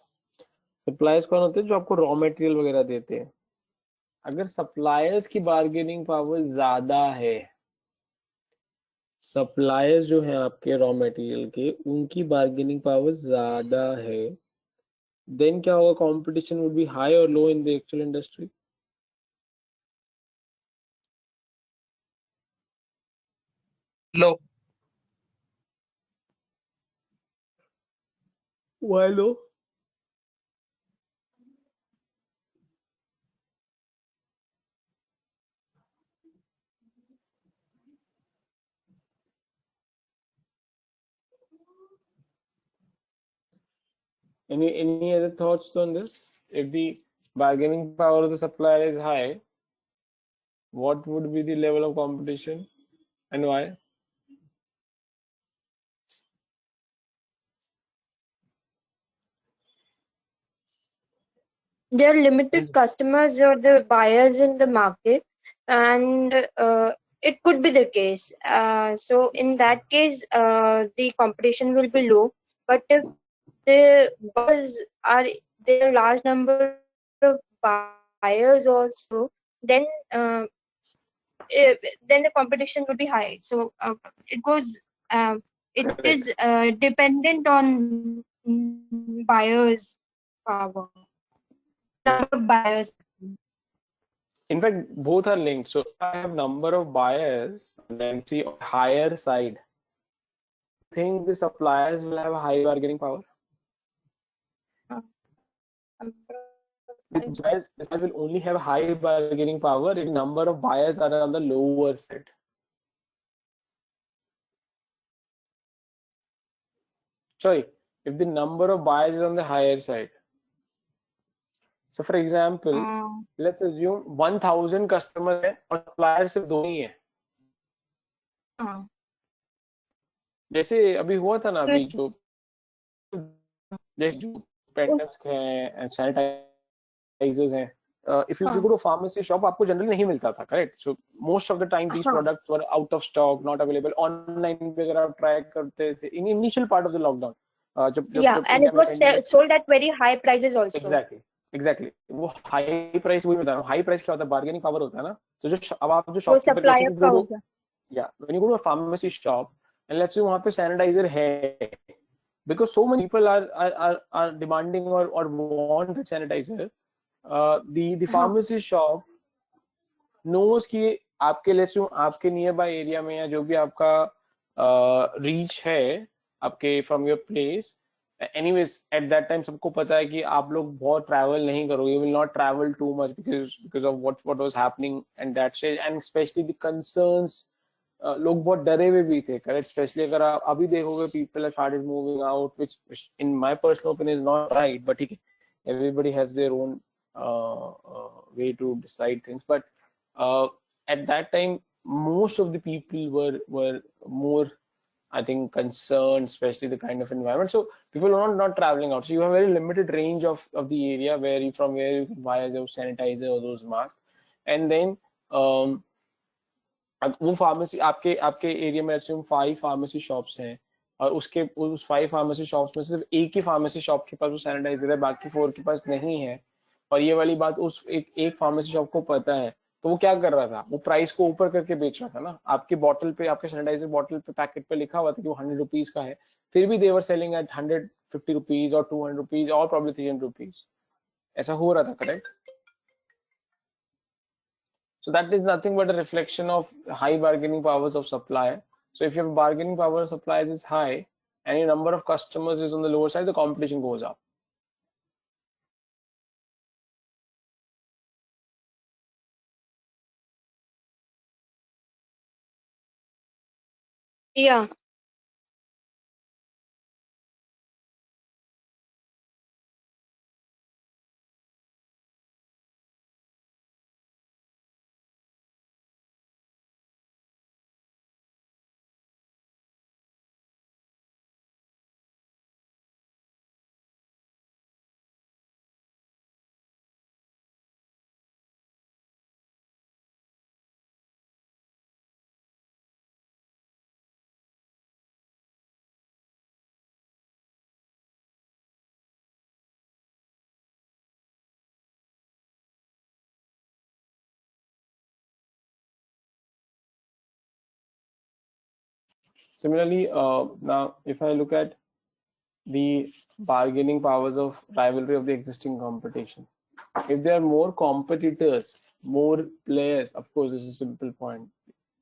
Suppliers कौन होते हैं? जो आपको raw material वगैरह देते हैं. अगर suppliers की बार्गेनिंग पावर ज्यादा है, सप्लायर्स जो है आपके रॉ मटेरियल के, उनकी बार्गेनिंग पावर ज्यादा है, देन क्या होगा? Competition would be high or low in the actual industry? Low. Why low? Any other thoughts on this? If the bargaining power of the supplier is high, what would be the level of competition and why? There are limited customers or the buyers in the market, and it could be the case. So in that case, the competition will be low. But if the buyers are there, are large number of buyers also, then then the competition would be high. So it is dependent on buyers' power, number of buyers. In fact, both are linked. So I have number of buyers, then see higher side. Think the suppliers will have a high bargaining power? The suppliers will only have high bargaining power if number of buyers are on the lower side. sorry, if the number of buyers is on the higher side. So for example, let's assume 1000 customers हैं और suppliers सिर्फ 2 ही हैं. जैसे अभी हुआ था ना, अभी जो पेंट्स हैं, सैनिटाइजर्स हैं, if you go to a pharmacy shop, आपको जनरली नहीं मिलता था, correct? So most of the time these products were out of stock, not available. Online पे अगर आप ट्राई करते थे in initial part of the lockdown, and it was sold at very high prices also. Exactly. वो high price, वही बता रहा हूँ. High price क्या होता है? Bargaining power होता है ना. तो जो अब आप जो वो shopkeeper, supplier का होगा. Yeah, when you go to a pharmacy shop and let's say वहाँ पे sanitizer है, because so many people are demanding or want the sanitizer, the pharmacy shop knows कि आपके let's say आपके nearby area में या जो भी आपका reach है आपके from your place, anyways at that time सबको पता है कि आप लोग बहुत travel नहीं करोगे, you will not travel too much because of what was happening and that stage, and especially the concerns. लोग बहुत डरे हुए भी थे, करेक्ट? स्पेशली अगर आप अभी देखोगे people are started moving out, which in my personal opinion is not right, but ठीक है, everybody has their own way to decide things, but at that time most of the people were more, I think, concerned, especially the kind of environment. So people are not traveling out, so you have a very limited range of the area where you can buy those sanitizer or those masks. And then वो pharmacy आपके area में ऐसे 5 pharmacy shops हैं और उसके उस 5 pharmacy shops में सिर्फ एक ही फार्मेसी शॉप के पास वो सैनिटाइजर है, बाकी 4 के पास नहीं है, और ये वाली बात उस एक फार्मेसी शॉप को पता है, तो वो क्या कर रहा था? वो प्राइस को ऊपर करके बेच रहा था ना. आपके बॉटल पे, आपके सैनिटाइजर बॉटल पे, पैकेट पे लिखा हुआ था कि वो 100 रुपीज का है, फिर भी दे वर सेलिंग एट 150 रुपीज और 200 रुपीज और प्रॉब्ली 300 रुपीज. ऐसा हो रहा था, correct? So that is nothing but a reflection of high bargaining powers of supply. So if your bargaining power of suppliers is high and your number of customers is on the lower side, the competition goes up. Yeah. Similarly, now if I look at the bargaining powers of rivalry of the existing competition, if there are more competitors, more players, of course this is a simple point,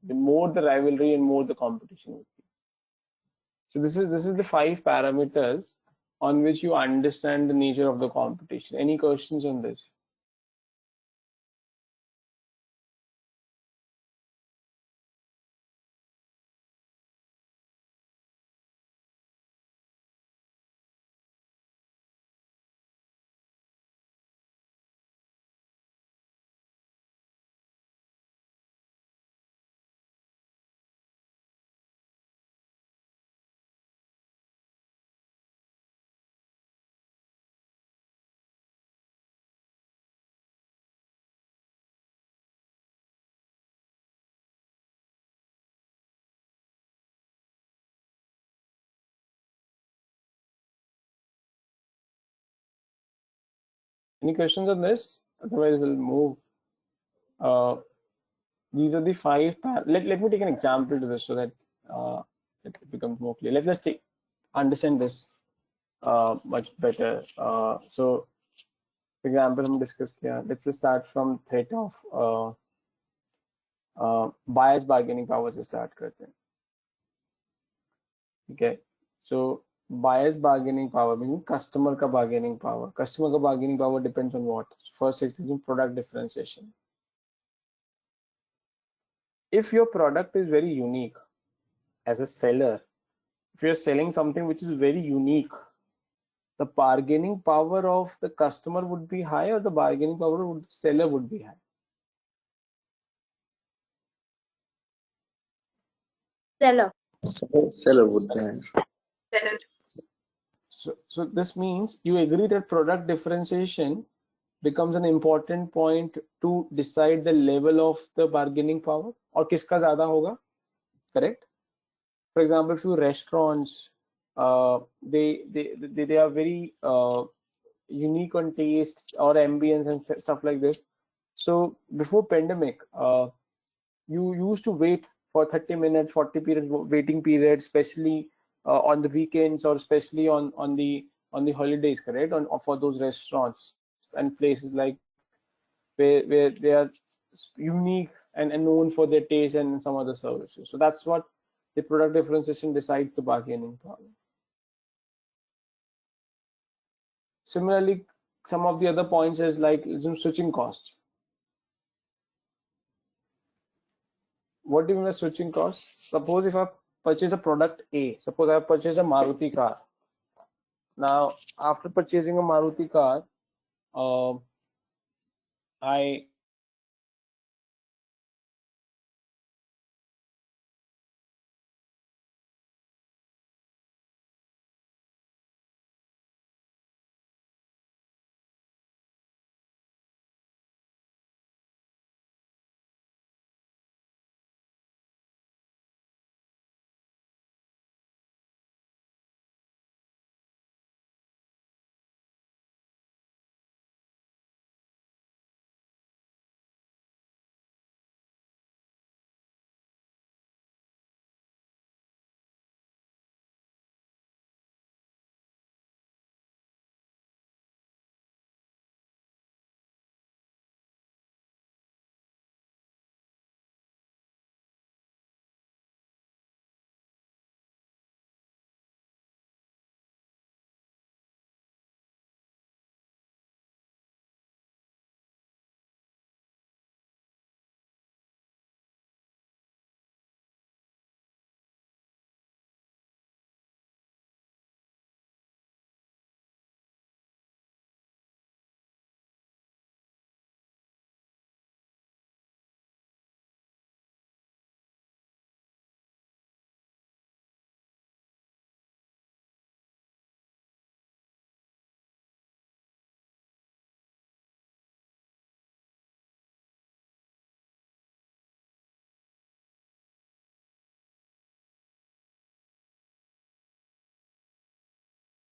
the more the rivalry and more the competition would be. So this is the 5 parameters on which you understand the nature of the competition. Any questions on this? Any questions on this? Otherwise, we'll move. These are the 5. Let me take an example to this so that it becomes more clear. Let's understand this much better. So, for example, हम discuss किया. Let's just start from threat of buyer's bargaining power से start करते हैं. Okay, so buyer's bargaining power means customer का bargaining power. Customer का bargaining power depends on what? First, it's product differentiation. If your product is very unique as a seller, if you're selling something which is very unique, the bargaining power of the customer would be high, or the bargaining power of the seller would be high? Seller. Seller would be. So this means you agree that product differentiation becomes an important point to decide the level of the bargaining power, और किसका ज़्यादा होगा, correct? For example, few restaurants, they are very unique on taste or ambience and stuff like this. So before pandemic, you used to wait for 30 minutes, 40 periods, waiting period, especially on the weekends, or especially on the holidays, correct? For those restaurants and places like where they are unique and known for their taste and some other services. So that's what the product differentiation decides the bargaining power. Similarly, some of the other points is like switching costs. What do you mean by switching costs? Suppose if I purchase a product A, suppose I purchase a Maruti car. Now, after purchasing a Maruti car, I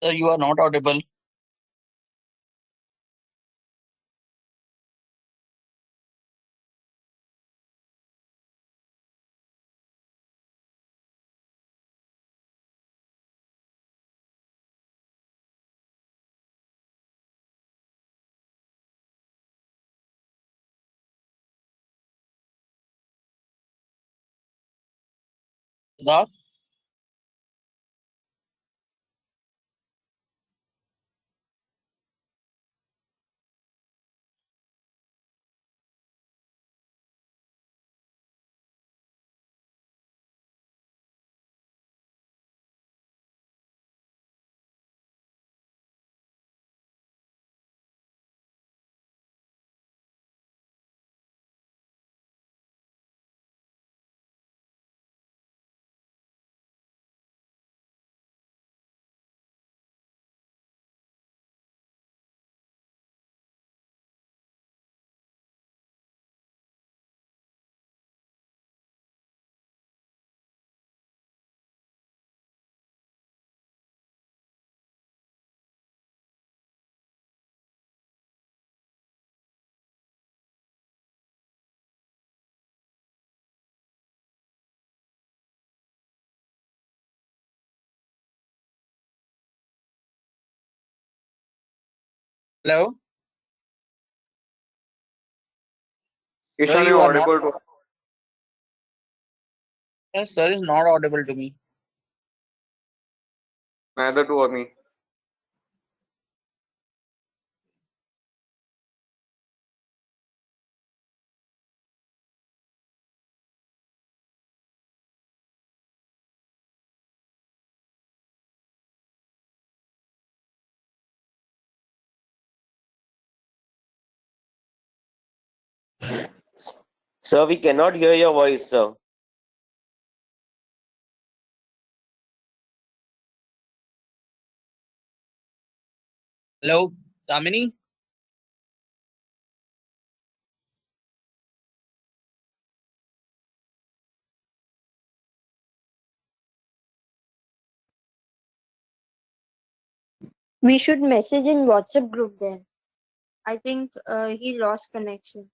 Sir, you are not audible. Siddharth? Hello? Sir, Ishan, you you're are not. audible to. Yes, sir is not audible to me. Neither to me. Sir, we cannot hear your voice, sir. Hello, Damini? We should message in WhatsApp group then. I think he lost connection.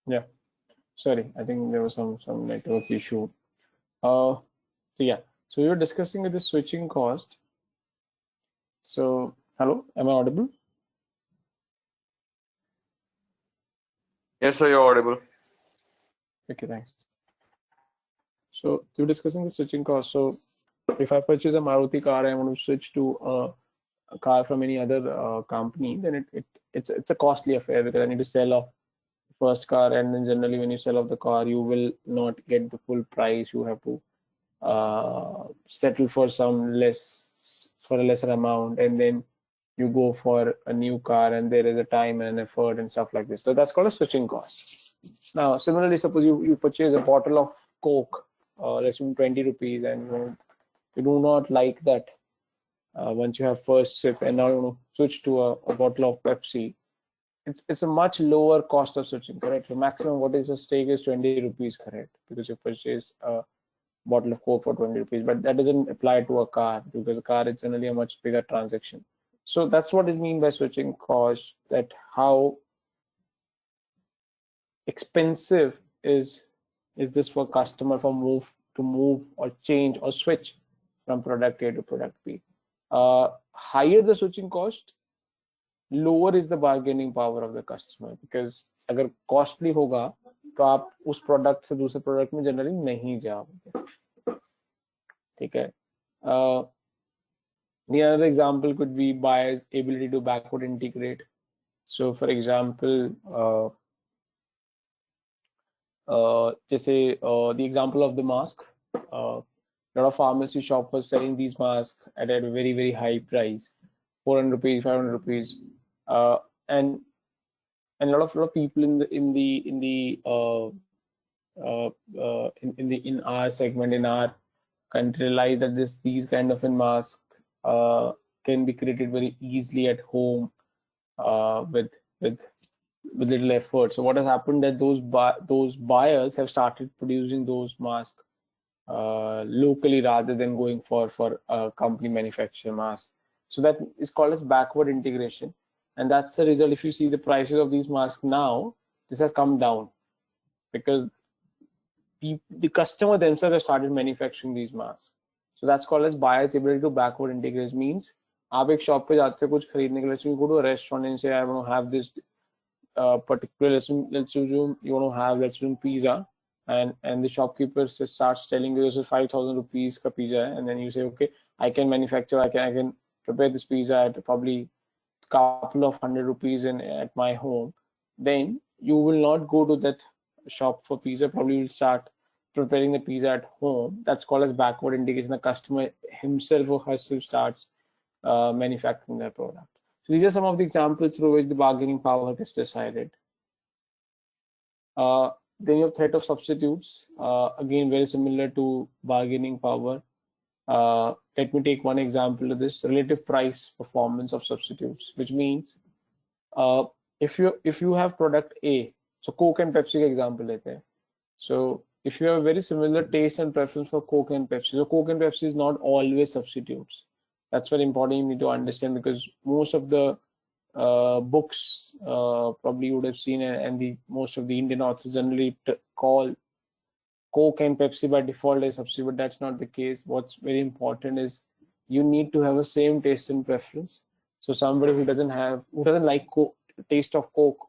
Yeah, sorry, I think there was some network issue. So yeah, so we were discussing the switching cost. So hello, am I audible? Yes, sir, you're audible. Okay, thanks. So you're discussing the switching cost. So if I purchase a Maruti car, I want to switch to a car from any other company, then it's a costly affair because I need to sell off the first car, and then generally when you sell off the car, you will not get the full price. You have to settle for a lesser amount, and then you go for a new car, and there is a time and effort and stuff like this. So that's called a switching cost. Now, similarly, suppose you purchase a bottle of Coke, let's say 20 rupees, and you do not like that once you have first sip, and now you switch to a bottle of Pepsi. It's a much lower cost of switching, correct? So maximum what is the stake is 20 rupees, correct? Because you purchase a bottle of Coke for 20 rupees, but that doesn't apply to a car because a car is generally a much bigger transaction. So that's what it means by switching cost, that how expensive is this for customer for move or change or switch from product A to product B. Higher the switching cost, lower is the bargaining power of the customer, because अगर costly होगा तो आप उस product से दूसरे product में generally नहीं जाओगे, ठीक है? The other example could be buyer's ability to backward integrate. So for example, जैसे the example of the mask, a lot of pharmacy shop was selling these masks at a very, very high price, 400 rupees, 500 rupees, and a lot of people in our segment, in our country, realize that these kind of masks can be created very easily at home with little effort. So what has happened that those buyers have started producing those masks locally rather than going for company manufacturer masks. So that is called as backward integration, and that's the result. If you see the prices of these masks now, this has come down because the customer themselves have started manufacturing these masks. So that's called as buyer's ability to backward integrate. Means आप एक shop पे जाते हो कुछ खरीदने के लिए, so you go to a restaurant and say I want to have this particular, let's assume you want to have, let's assume, pizza, and the shopkeeper starts telling you this is 5,000 rupees ka pizza, and then you say, okay, I can manufacture, I can prepare this pizza at probably couple of 100 rupees at my home. Then you will not go to that shop for pizza, probably you'll start preparing the pizza at home. That's called as backward integration. The customer himself or herself starts manufacturing their product. So these are some of the examples through which the bargaining power gets decided. Then you have threat of substitutes. Again, very similar to bargaining power. Let me take one example of this: relative price performance of substitutes, which means if you have product A, so Coke and Pepsi का example लेते हैं. So if you have very similar taste and preference for Coke and Pepsi, so Coke and Pepsi is not always substitutes. That's very important you need to understand, because most of the books probably you would have seen, and most of the Indian authors generally call Coke and Pepsi by default as substitute, but that's not the case. What's very important is you need to have a same taste and preference. So somebody who doesn't like taste of Coke,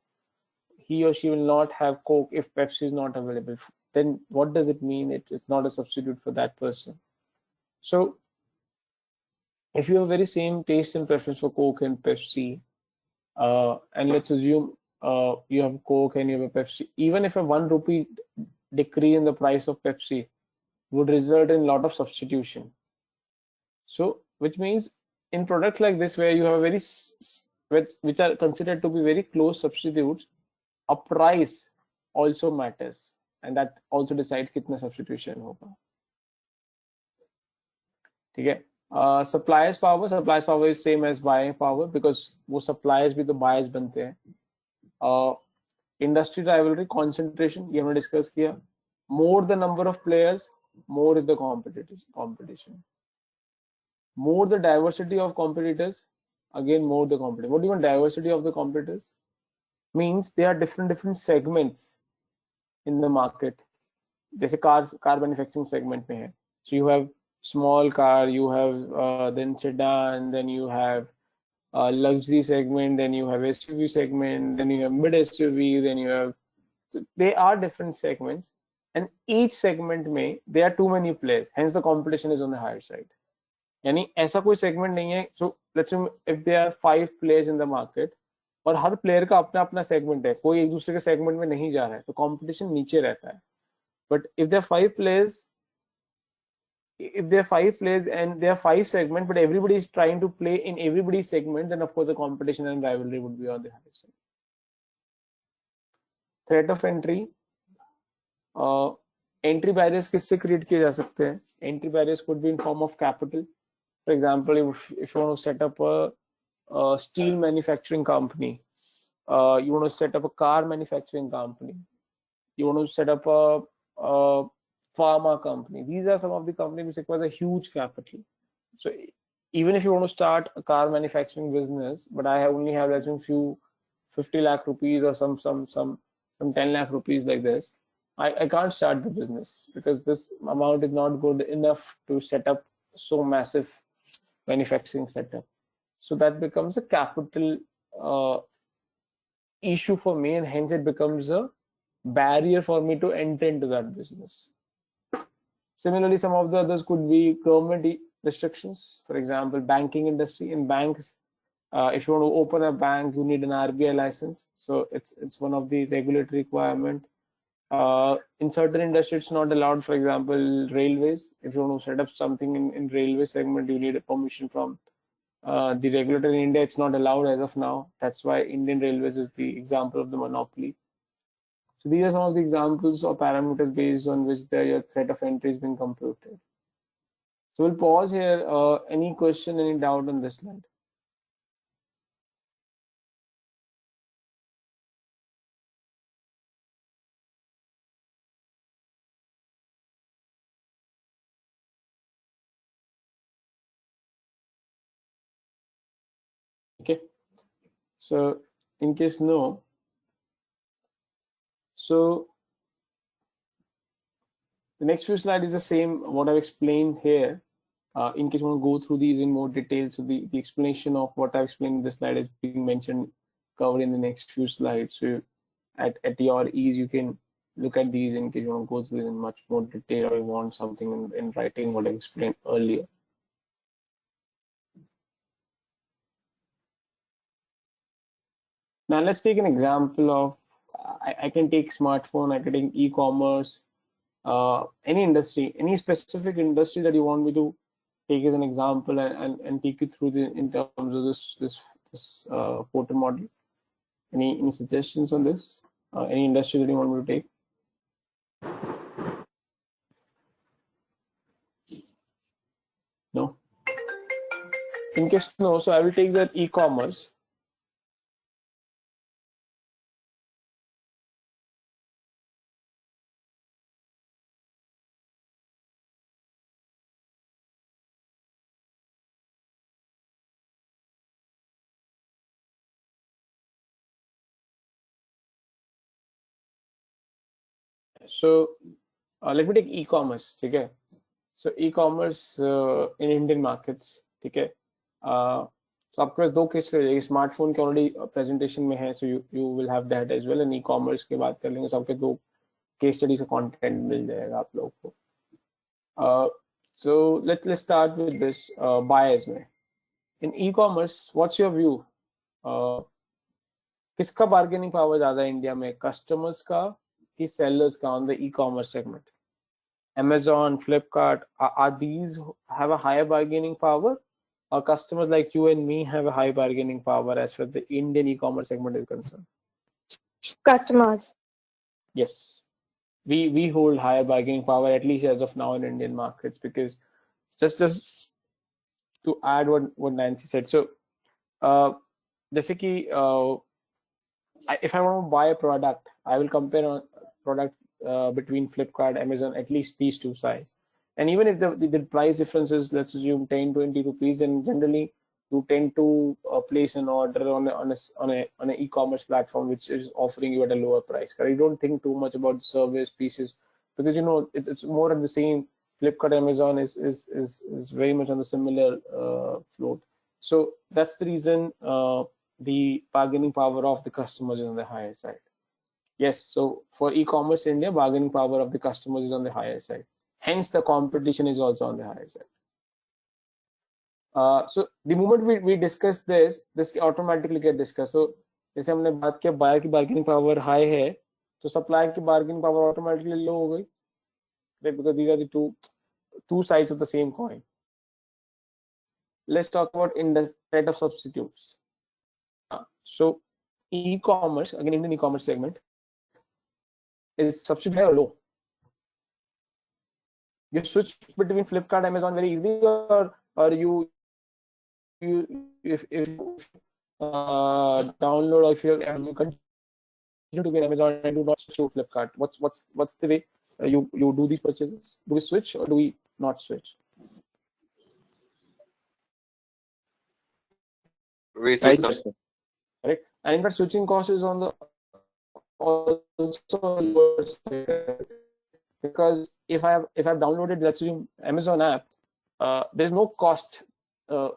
he or she will not have Coke if Pepsi is not available. Then what does it mean? It's not a substitute for that person. So if you have very same taste and preference for Coke and Pepsi, and let's assume you have Coke and you have a Pepsi, even if a 1 rupee decrease in the price of Pepsi would result in a lot of substitution. So which means in products like this, where you have which are considered to be very close substitutes, a price also matters, and that also decides कितना substitution होगा. ठीक है? Suppliers power is same as buying power, because वो suppliers भी तो buyers बनते हैं. Industry rivalry, concentration, ये हमने discuss किया. More the number of players, more is the competition. More the diversity of competitors, again more the competition. What do you want diversity of the competitors? Means they are different segments. in the market. जैसे car manufacturing segment में है. So you have small car, you have then sedan, then you have luxury segment, then you have SUV segment, then you have mid SUV, then you have, so they are different segments, and each segment में there are too many players, hence the competition is on the higher side. यानी ऐसा कोई segment नहीं है. So let's say if there are 5 players in the market और हर player का अपना अपना सेगमेंट है, कोई एक दूसरे के सेगमेंट में नहीं जा रहा है, तो कंपटीशन नीचे रहता है. But if there 5 players, if there are 5 players and there are 5 segments, but everybody is trying to play in everybody's segment, then of course the competition and rivalry would be on the higher side. Threat of entry, entry barriers किससे create किए जा सकते हैं? Entry barriers could be in form of capital. For example, if you want to set up a steel manufacturing company, you want to set up a car manufacturing company, you want to set up a pharma company. These are some of the companies which require a huge capital. So even if you want to start a car manufacturing business, but I only have like a few 50 lakh rupees or some 10 lakh rupees like this, I can't start the business because this amount is not good enough to set up so massive manufacturing setup. So that becomes a capital issue for me, and hence it becomes a barrier for me to enter into that business. Similarly, some of the others could be government restrictions. For example, banking industry. In banks, if you want to open a bank, you need an RBI license. So it's one of the regulatory requirement. In certain industries, it's not allowed. For example, railways. If you want to set up something in railway segment, you need a permission from the regulator. In India, it's not allowed as of now. That's why Indian Railways is the example of the monopoly. So these are some of the examples or parameters based on which your threat of entry is being computed. So we'll pause here. Any question, any doubt on this slide? Okay. So in case no, so the next few slides is the same what I've explained here. In case you want to go through these in more detail, so the explanation of what I've explained in this slide is being mentioned, covered in the next few slides. So at your ease, you can look at these in case you want to go through in much more detail, or you want something in writing what I explained earlier. Now let's take an example of, I can take smartphone, I can take e-commerce, any industry, any specific industry that you want me to take as an example and take you through in terms of this photo model. Any suggestions on this? Any industry that you want me to take? No. In case no, so I will take the e-commerce. So let me take e-commerce. Okay. So e-commerce in Indian markets. Okay. So आपके पास दो case हो जाएगी. Smartphone के already presentation में है, so you will have that as well. And e-commerce के बात कर लेंगे, so आपके दो केस स्टडी से कंटेंट मिल जाएगा आप लोगों को. So let's start with this buyers में. In e-commerce, what's your view? किसका बार्गेनिंग पावर ज्यादा है इंडिया में, कस्टमर्स का कि sellers का on the e-commerce segment? Amazon, Flipkart, are these have a higher bargaining power, or customers like you and me have a high bargaining power as far as the Indian e-commerce segment is concerned? Customers. Yes, we hold higher bargaining power, at least as of now in Indian markets, because just to add what Nancy said. So जैसे कि if I want to buy a product, I will compare a product between Flipkart, Amazon, at least these two sides. And even if the price difference is, let's assume 10-20 rupees, then generally you tend to place an order on an e-commerce platform which is offering you at a lower price. You don't think too much about service pieces because it's more of the same. Flipkart, Amazon is very much on the similar float. So that's the reason the bargaining power of the customers is on the higher side. Yes, so for e-commerce India, bargaining power of the customers is on the higher side. Hence, the competition is also on the higher side. So the moment we discuss this automatically get discussed. So जैसे हमने बात किया buyer की bargaining power high है, तो supplier की bargaining power automatically low हो गई, right? Because these are the two sides of the same coin. Let's talk about set of substitutes. So e-commerce, again Indian e-commerce segment, is substitute high or low? You switch between Flipkart, Amazon very easily, or you if download, or if you continue to be Amazon and do not switch to Flipkart, what's the way you do these purchases? Do we switch or do we not switch? We switch. Right, and in fact, switching cost is on the also lower side, because if I've downloaded, let's say, Amazon app, there's no cost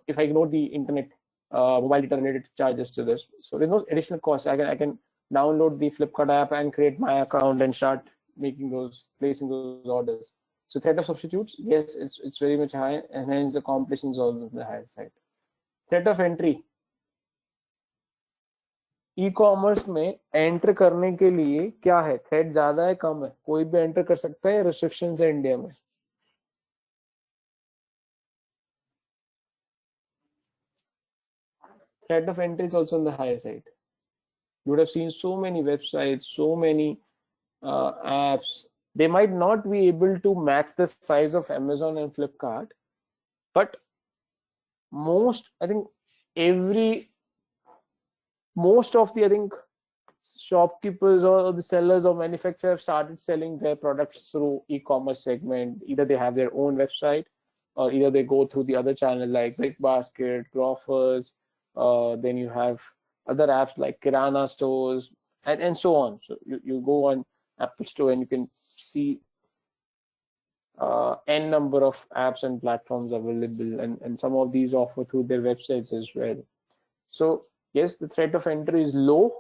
if I ignore the internet mobile data related charges to this. So there's no additional cost. I can download the Flipkart app and create my account and start placing those orders. So threat of substitutes, yes, it's very much high, and hence the competition is also on the higher side. Threat of entry. E-commerce में enter करने के लिए क्या है? Threat ज्यादा है, कम है? कोई भी एंटर कर सकता है, रिस्ट्रिक्शंस है इंडिया में? Threat of entry is also on the higher side. You would have seen so many websites, so many apps. They might not be able to match the size of Amazon and Flipkart, but most of the shopkeepers or the sellers or manufacturers have started selling their products through e-commerce segment. Either they have their own website, or either they go through the other channel like BigBasket, Grofers. Then you have other apps like Kirana stores and so on. So you go on Apple Store and you can see n number of apps and platforms available, and some of these offer through their websites as well. So yes, the threat of entry is low.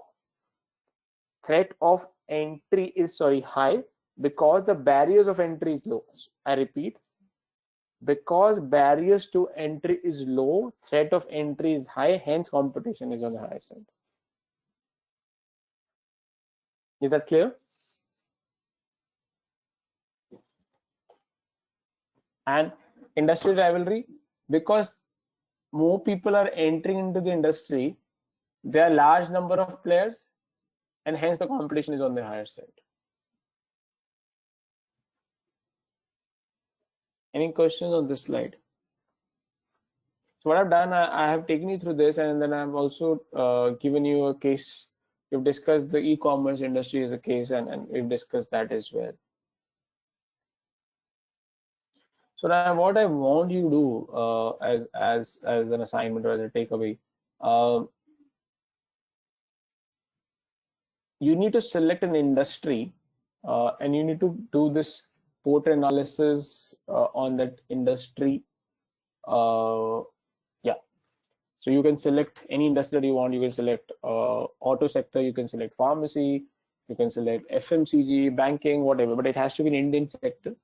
Threat of entry is high because the barriers of entry is low. I repeat, because barriers to entry is low, threat of entry is high, hence competition is on the higher side. Is that clear? And industry rivalry, because more people are entering into the industry, there are large number of players, and hence the competition is on the higher side. Any questions on this slide? So what I've done, I have taken you through this, and then I've also given you a case. We've discussed the e-commerce industry as a case, and we've discussed that as well. So now what I want you to do as an assignment or as a takeaway, you need to select an industry and you need to do this portrait analysis on that industry. So you can select any industry that you want. You can select auto sector, you can select pharmacy, you can select FMCG, banking, whatever, but it has to be an Indian sector.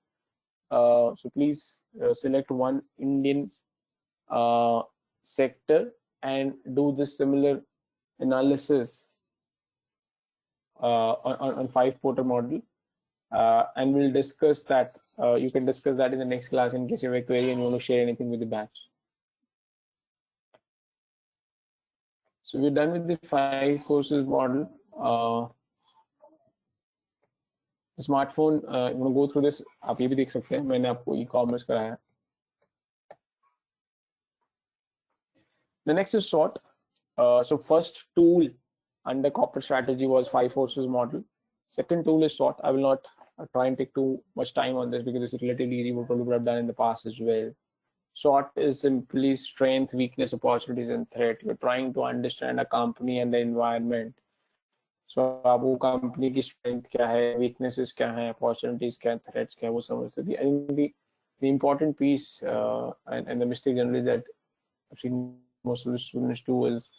So please select one Indian sector and do this similar analysis on 5 portal model, and we'll discuss that. You can discuss that in the next class in case you have a query and you want to share anything with the batch. So we're done with the 5 courses model. Smartphone, you want to go through this? आप ये भी देख सकते हैं, मैंने आपको e-commerce कराया. The next is SWOT. So first tool under corporate strategy was 5 forces model. Second tool is SWOT. I will not try and take too much time on this because it's relatively easy. We probably would have done in the past as well. SWOT is simply strength, weakness, opportunities, and threat. You're trying to understand a company and the environment. So आप वो company की strength क्या है, weaknesses क्या है, opportunities क्या है, threats क्या है, वो समझ सकते हैं. I think the important piece and the mistake generally that I've seen most of the students do is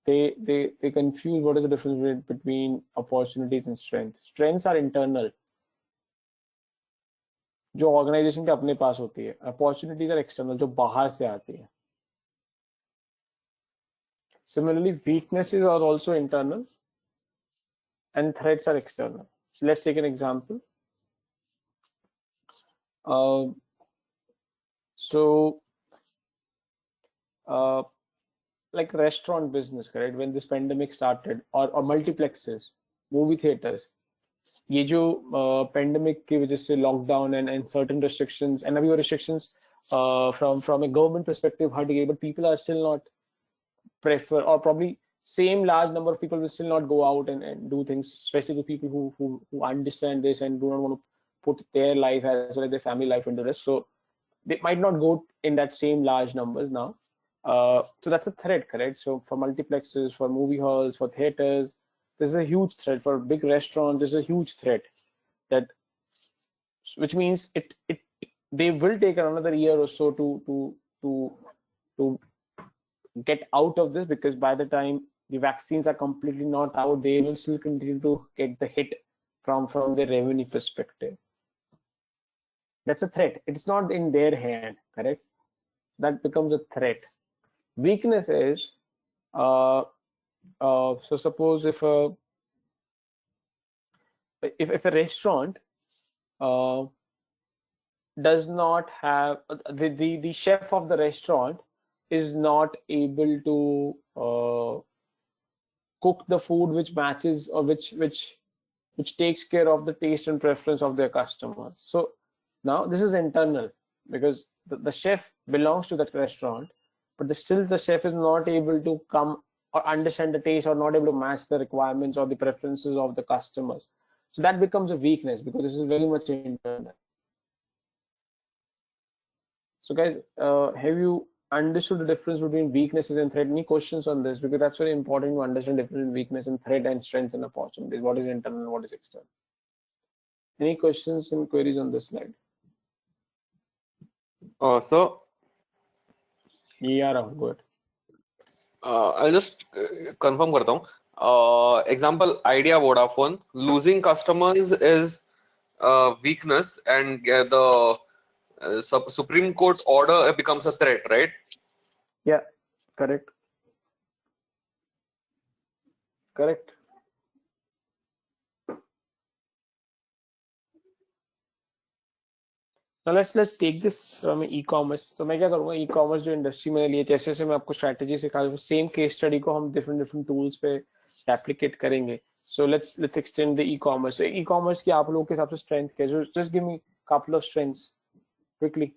they confuse what is the difference between opportunities and strength. Strengths are internal, जो organisation के अपने पास होती है. Opportunities are external, जो बाहर से आती है. Similarly, weaknesses are also internal and threats are external. So let's take an example. Like restaurant business, correct? When this pandemic started, or multiplexes, movie theaters, ये जो pandemic की वजह से lockdown and certain restrictions, and अभी वो restrictions from a government perspective हट गई, but people are still not prefer, or probably same large number of people will still not go out and do things, especially the people who understand this and do not want to put their life as well as their family life into this. So they might not go in that same large numbers now. So that's a threat, correct? So for multiplexes, for movie halls, for theaters, this is a huge threat. For big restaurants, this is a huge threat. That, which means they will take another year or so to get out of this, because by the time the vaccines are completely not out, they will still continue to get the hit from the revenue perspective. That's a threat. It's not in their hand, correct? That becomes a threat. Weakness is, so suppose if a restaurant does not have the chef of the restaurant is not able to cook the food which matches, or which takes care of the taste and preference of their customers. So now this is internal, because the chef belongs to that restaurant, but still the chef is not able to come or understand the taste, or not able to match the requirements or the preferences of the customers. So that becomes a weakness, because this is very much internal. So guys, have you understood the difference between weaknesses and threat? Any questions on this? Because that's very important to understand the difference between weakness and threat, and strengths and opportunities. What is internal and what is external? Any questions and queries on this slide? So Yeah, Rahul, go ahead. I'll just confirm करता हूँ. Example, Idea Vodafone, losing customers is weakness, and the Supreme Court's order becomes a threat, right? Yeah, correct. Correct. Now let's take this from e-commerce. तो मैं क्या करूँगा, e-commerce जो industry मैंने लिए, जैसे जैसे मैं आपको स्ट्रैटेजी सिखा दूँ, सेम केस स्टडी को हम डिफरेंट टूल्स पे एप्लीकेट करेंगे. So let's extend the e-commerce. So e-commerce की आप लोगों के हिसाब से स्ट्रेंथ क्या है? Just give me couple of strengths quickly.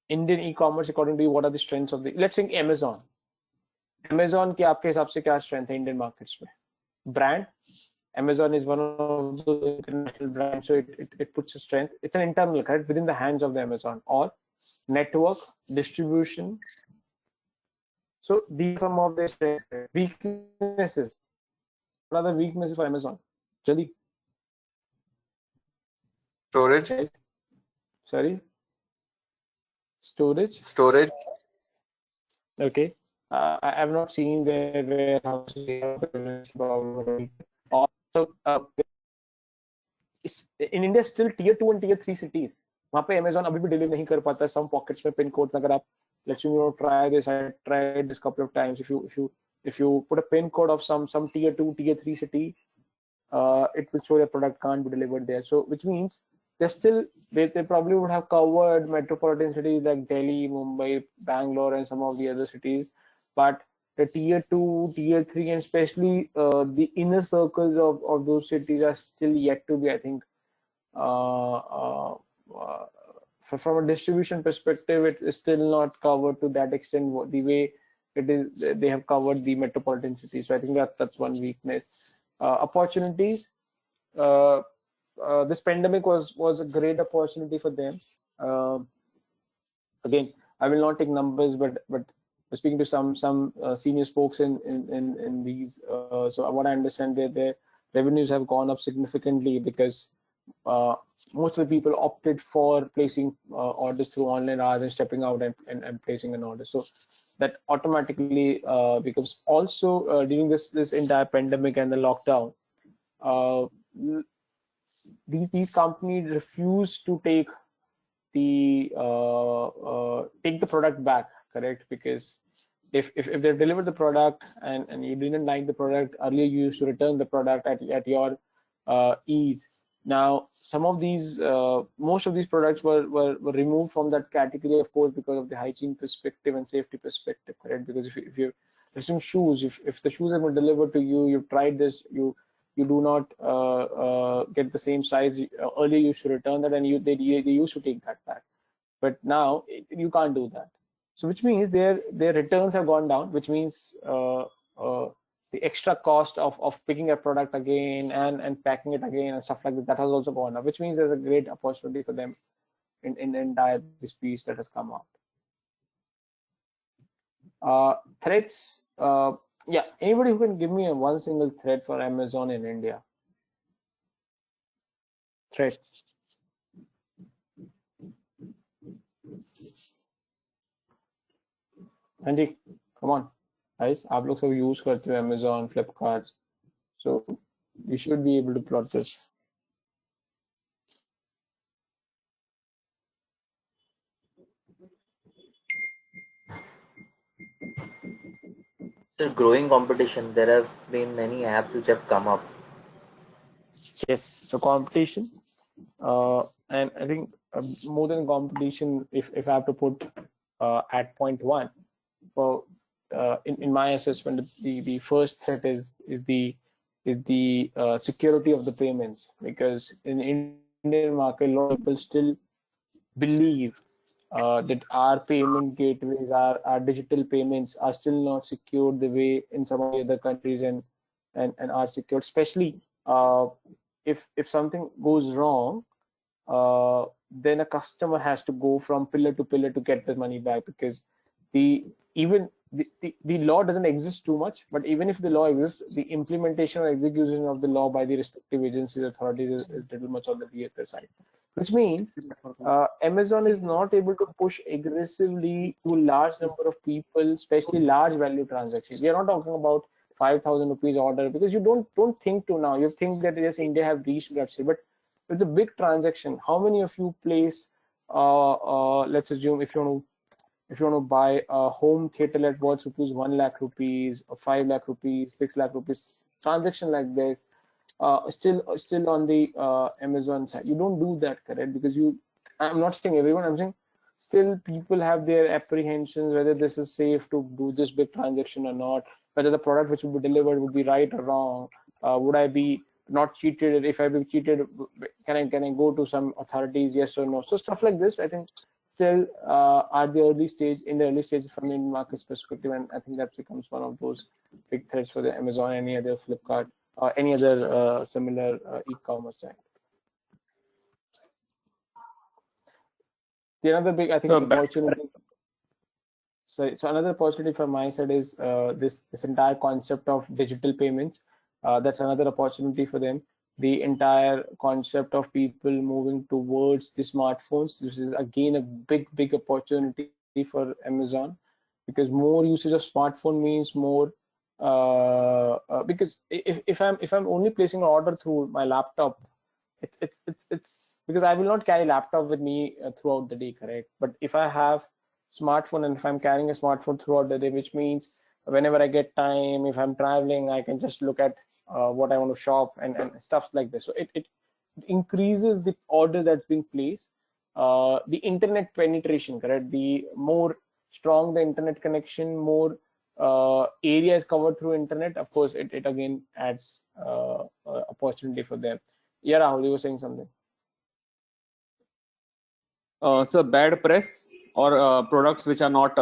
Indian e-commerce, according to you, what are the strengths of the? Let's think Amazon. Amazon की आपके हिसाब से क्या स्ट्रेंथ है इंडियन मार्केट्स में? Brand. Amazon is one of the international brands, so it puts a strength. It's an internal, correct, within the hands of the Amazon. Or network, distribution. So these are some of their strengths. Weaknesses. What are the weaknesses for Amazon? Jaldi. Storage. Sorry. Storage. Okay. I have not seen their warehouses. Also, in India, still tier 2 and tier 3 cities. वहाँ पे Amazon अभी भी deliver नहीं कर पाता है. Some pockets में pin codes अगर आप, let's try this. I tried this couple of times. If you put a pin code of some tier 2, tier 3 city, it will show your product can't be delivered there. So which means they probably would have covered metropolitan cities like Delhi, Mumbai, Bangalore, and some of the other cities, but the tier 2, tier 3, and especially the inner circles of those cities are still yet to be, I think, from a distribution perspective, it is still not covered to that extent the way it is. They have covered the metropolitan cities. So I think that's one weakness. Opportunities. This pandemic was a great opportunity for them. Again, I will not take numbers, but speaking to some senior folks in these, so what I understand, their revenues have gone up significantly because most of the people opted for placing orders through online rather than stepping out and placing an order. So that automatically becomes also during this entire pandemic and the lockdown. These companies refuse to take the product back, correct? Because if they've delivered the product and you didn't like the product earlier, you used to return the product at your ease. Now some of these most of these products were removed from that category, of course, because of the hygiene perspective and safety perspective, correct? Because if you assume shoes, if the shoes have been delivered to you, you've tried this, you do not get the same size, earlier you should return that, and they used to take that back. But now you can't do that. So which means their returns have gone down, which means the extra cost of picking a product again and packing it again and stuff like that has also gone up, which means there's a great opportunity for them in the entire this piece that has come out. Threats. Yeah, anybody who can give me one single threat for Amazon in India? Threat. Anji, come on, guys. आप लोग सब use करते हो Amazon, Flipkart, so you should be able to plot this. So growing competition, there have been many apps which have come up. Yes, so competition, and I think more than competition, if I have to put at point one, well, in my assessment, the first threat is the security of the payments, because in Indian market, a lot of people still believe that our payment gateways, our digital payments are still not secured the way in some of the other countries and are secured, especially if something goes wrong, then a customer has to go from pillar to pillar to get the money back, because the law doesn't exist too much, but even if the law exists, the implementation or execution of the law by the respective agencies, authorities is little much on the weaker side, which means Amazon is not able to push aggressively to large number of people, especially large value transactions. We are not talking about 5,000 rupees order, because you don't think to now. You think that yes, India have reached that stage, but it's a big transaction. How many of you place? Let's assume if you want to buy a home theater at worth rupees 1 lakh rupees, or 5 lakh rupees, 6 lakh rupees, transaction like this, still on the Amazon side, you don't do that, correct? Because I'm not saying everyone, I'm saying still people have their apprehensions whether this is safe to do this big transaction or not, whether the product which will be delivered would be right or wrong. Would I be not cheated? If I be cheated, can I go to some authorities, yes or no? So stuff like this, I think still at the early stage, from the market's perspective, and I think that becomes one of those big threats for the Amazon, any other Flipkart, or any other similar e-commerce giant. The another big, I think, opportunity. So another opportunity from my side is this entire concept of digital payments. That's another opportunity for them. The entire concept of people moving towards the smartphones. This is again a big opportunity for Amazon, because more usage of smartphone means more. Because if I'm only placing an order through my laptop, it's because I will not carry laptop with me throughout the day, correct? But if I have smartphone, and if I'm carrying a smartphone throughout the day, which means whenever I get time, if I'm traveling, I can just look at what I want to shop and stuff like this. So it increases the order that's being placed. The internet penetration, correct? The more strong the internet connection, more area is covered through internet. Of course, it again adds opportunity for them. Yeah, Rahul, you were saying something. So bad press or products which are not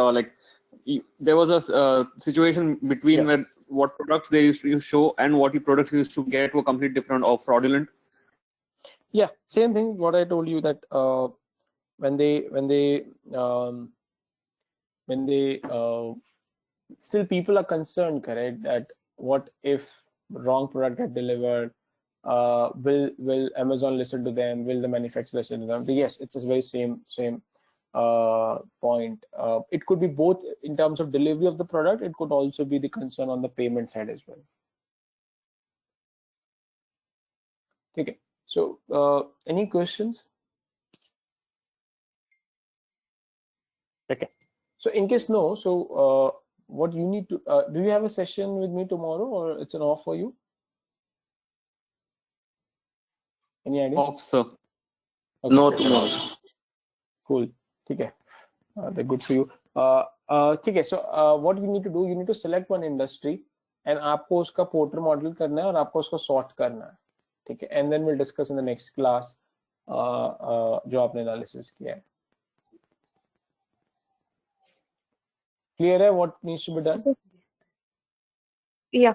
there was a situation between where what products they used to show and what products you used to get were completely different or fraudulent. Yeah, same thing. What I told you, that when they when they still people are concerned, correct, that what if wrong product get delivered, will Amazon listen to them, will the manufacturer listen to them? But yes, it's a very same point. It could be both in terms of delivery of the product, it could also be the concern on the payment side as well. Okay, so any questions? Okay, so in case no, so what you need to do you have a session with me tomorrow, or it's an off for you? Any idea? Off, sir. Okay. No tomorrow. Cool. Okay, they're good for you. Okay, so what you need to do, you need to select one industry and आपको उसका porter model करना है और आपको उसको sort करना है, ठीक है, and then we'll discuss in the next class जो आपने एनालिसिस किया है. Clear है what needs to be done? Yeah.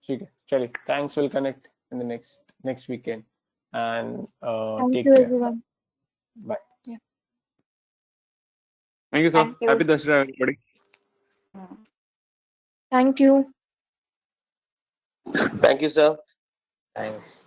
ठीक है, चलिए, thanks, we'll connect in the next weekend and Thank take you, care. everyone. Bye. Thank you, sir. Thank you. Happy Dussehra, everybody. Thank you. Thank you, sir. Thanks.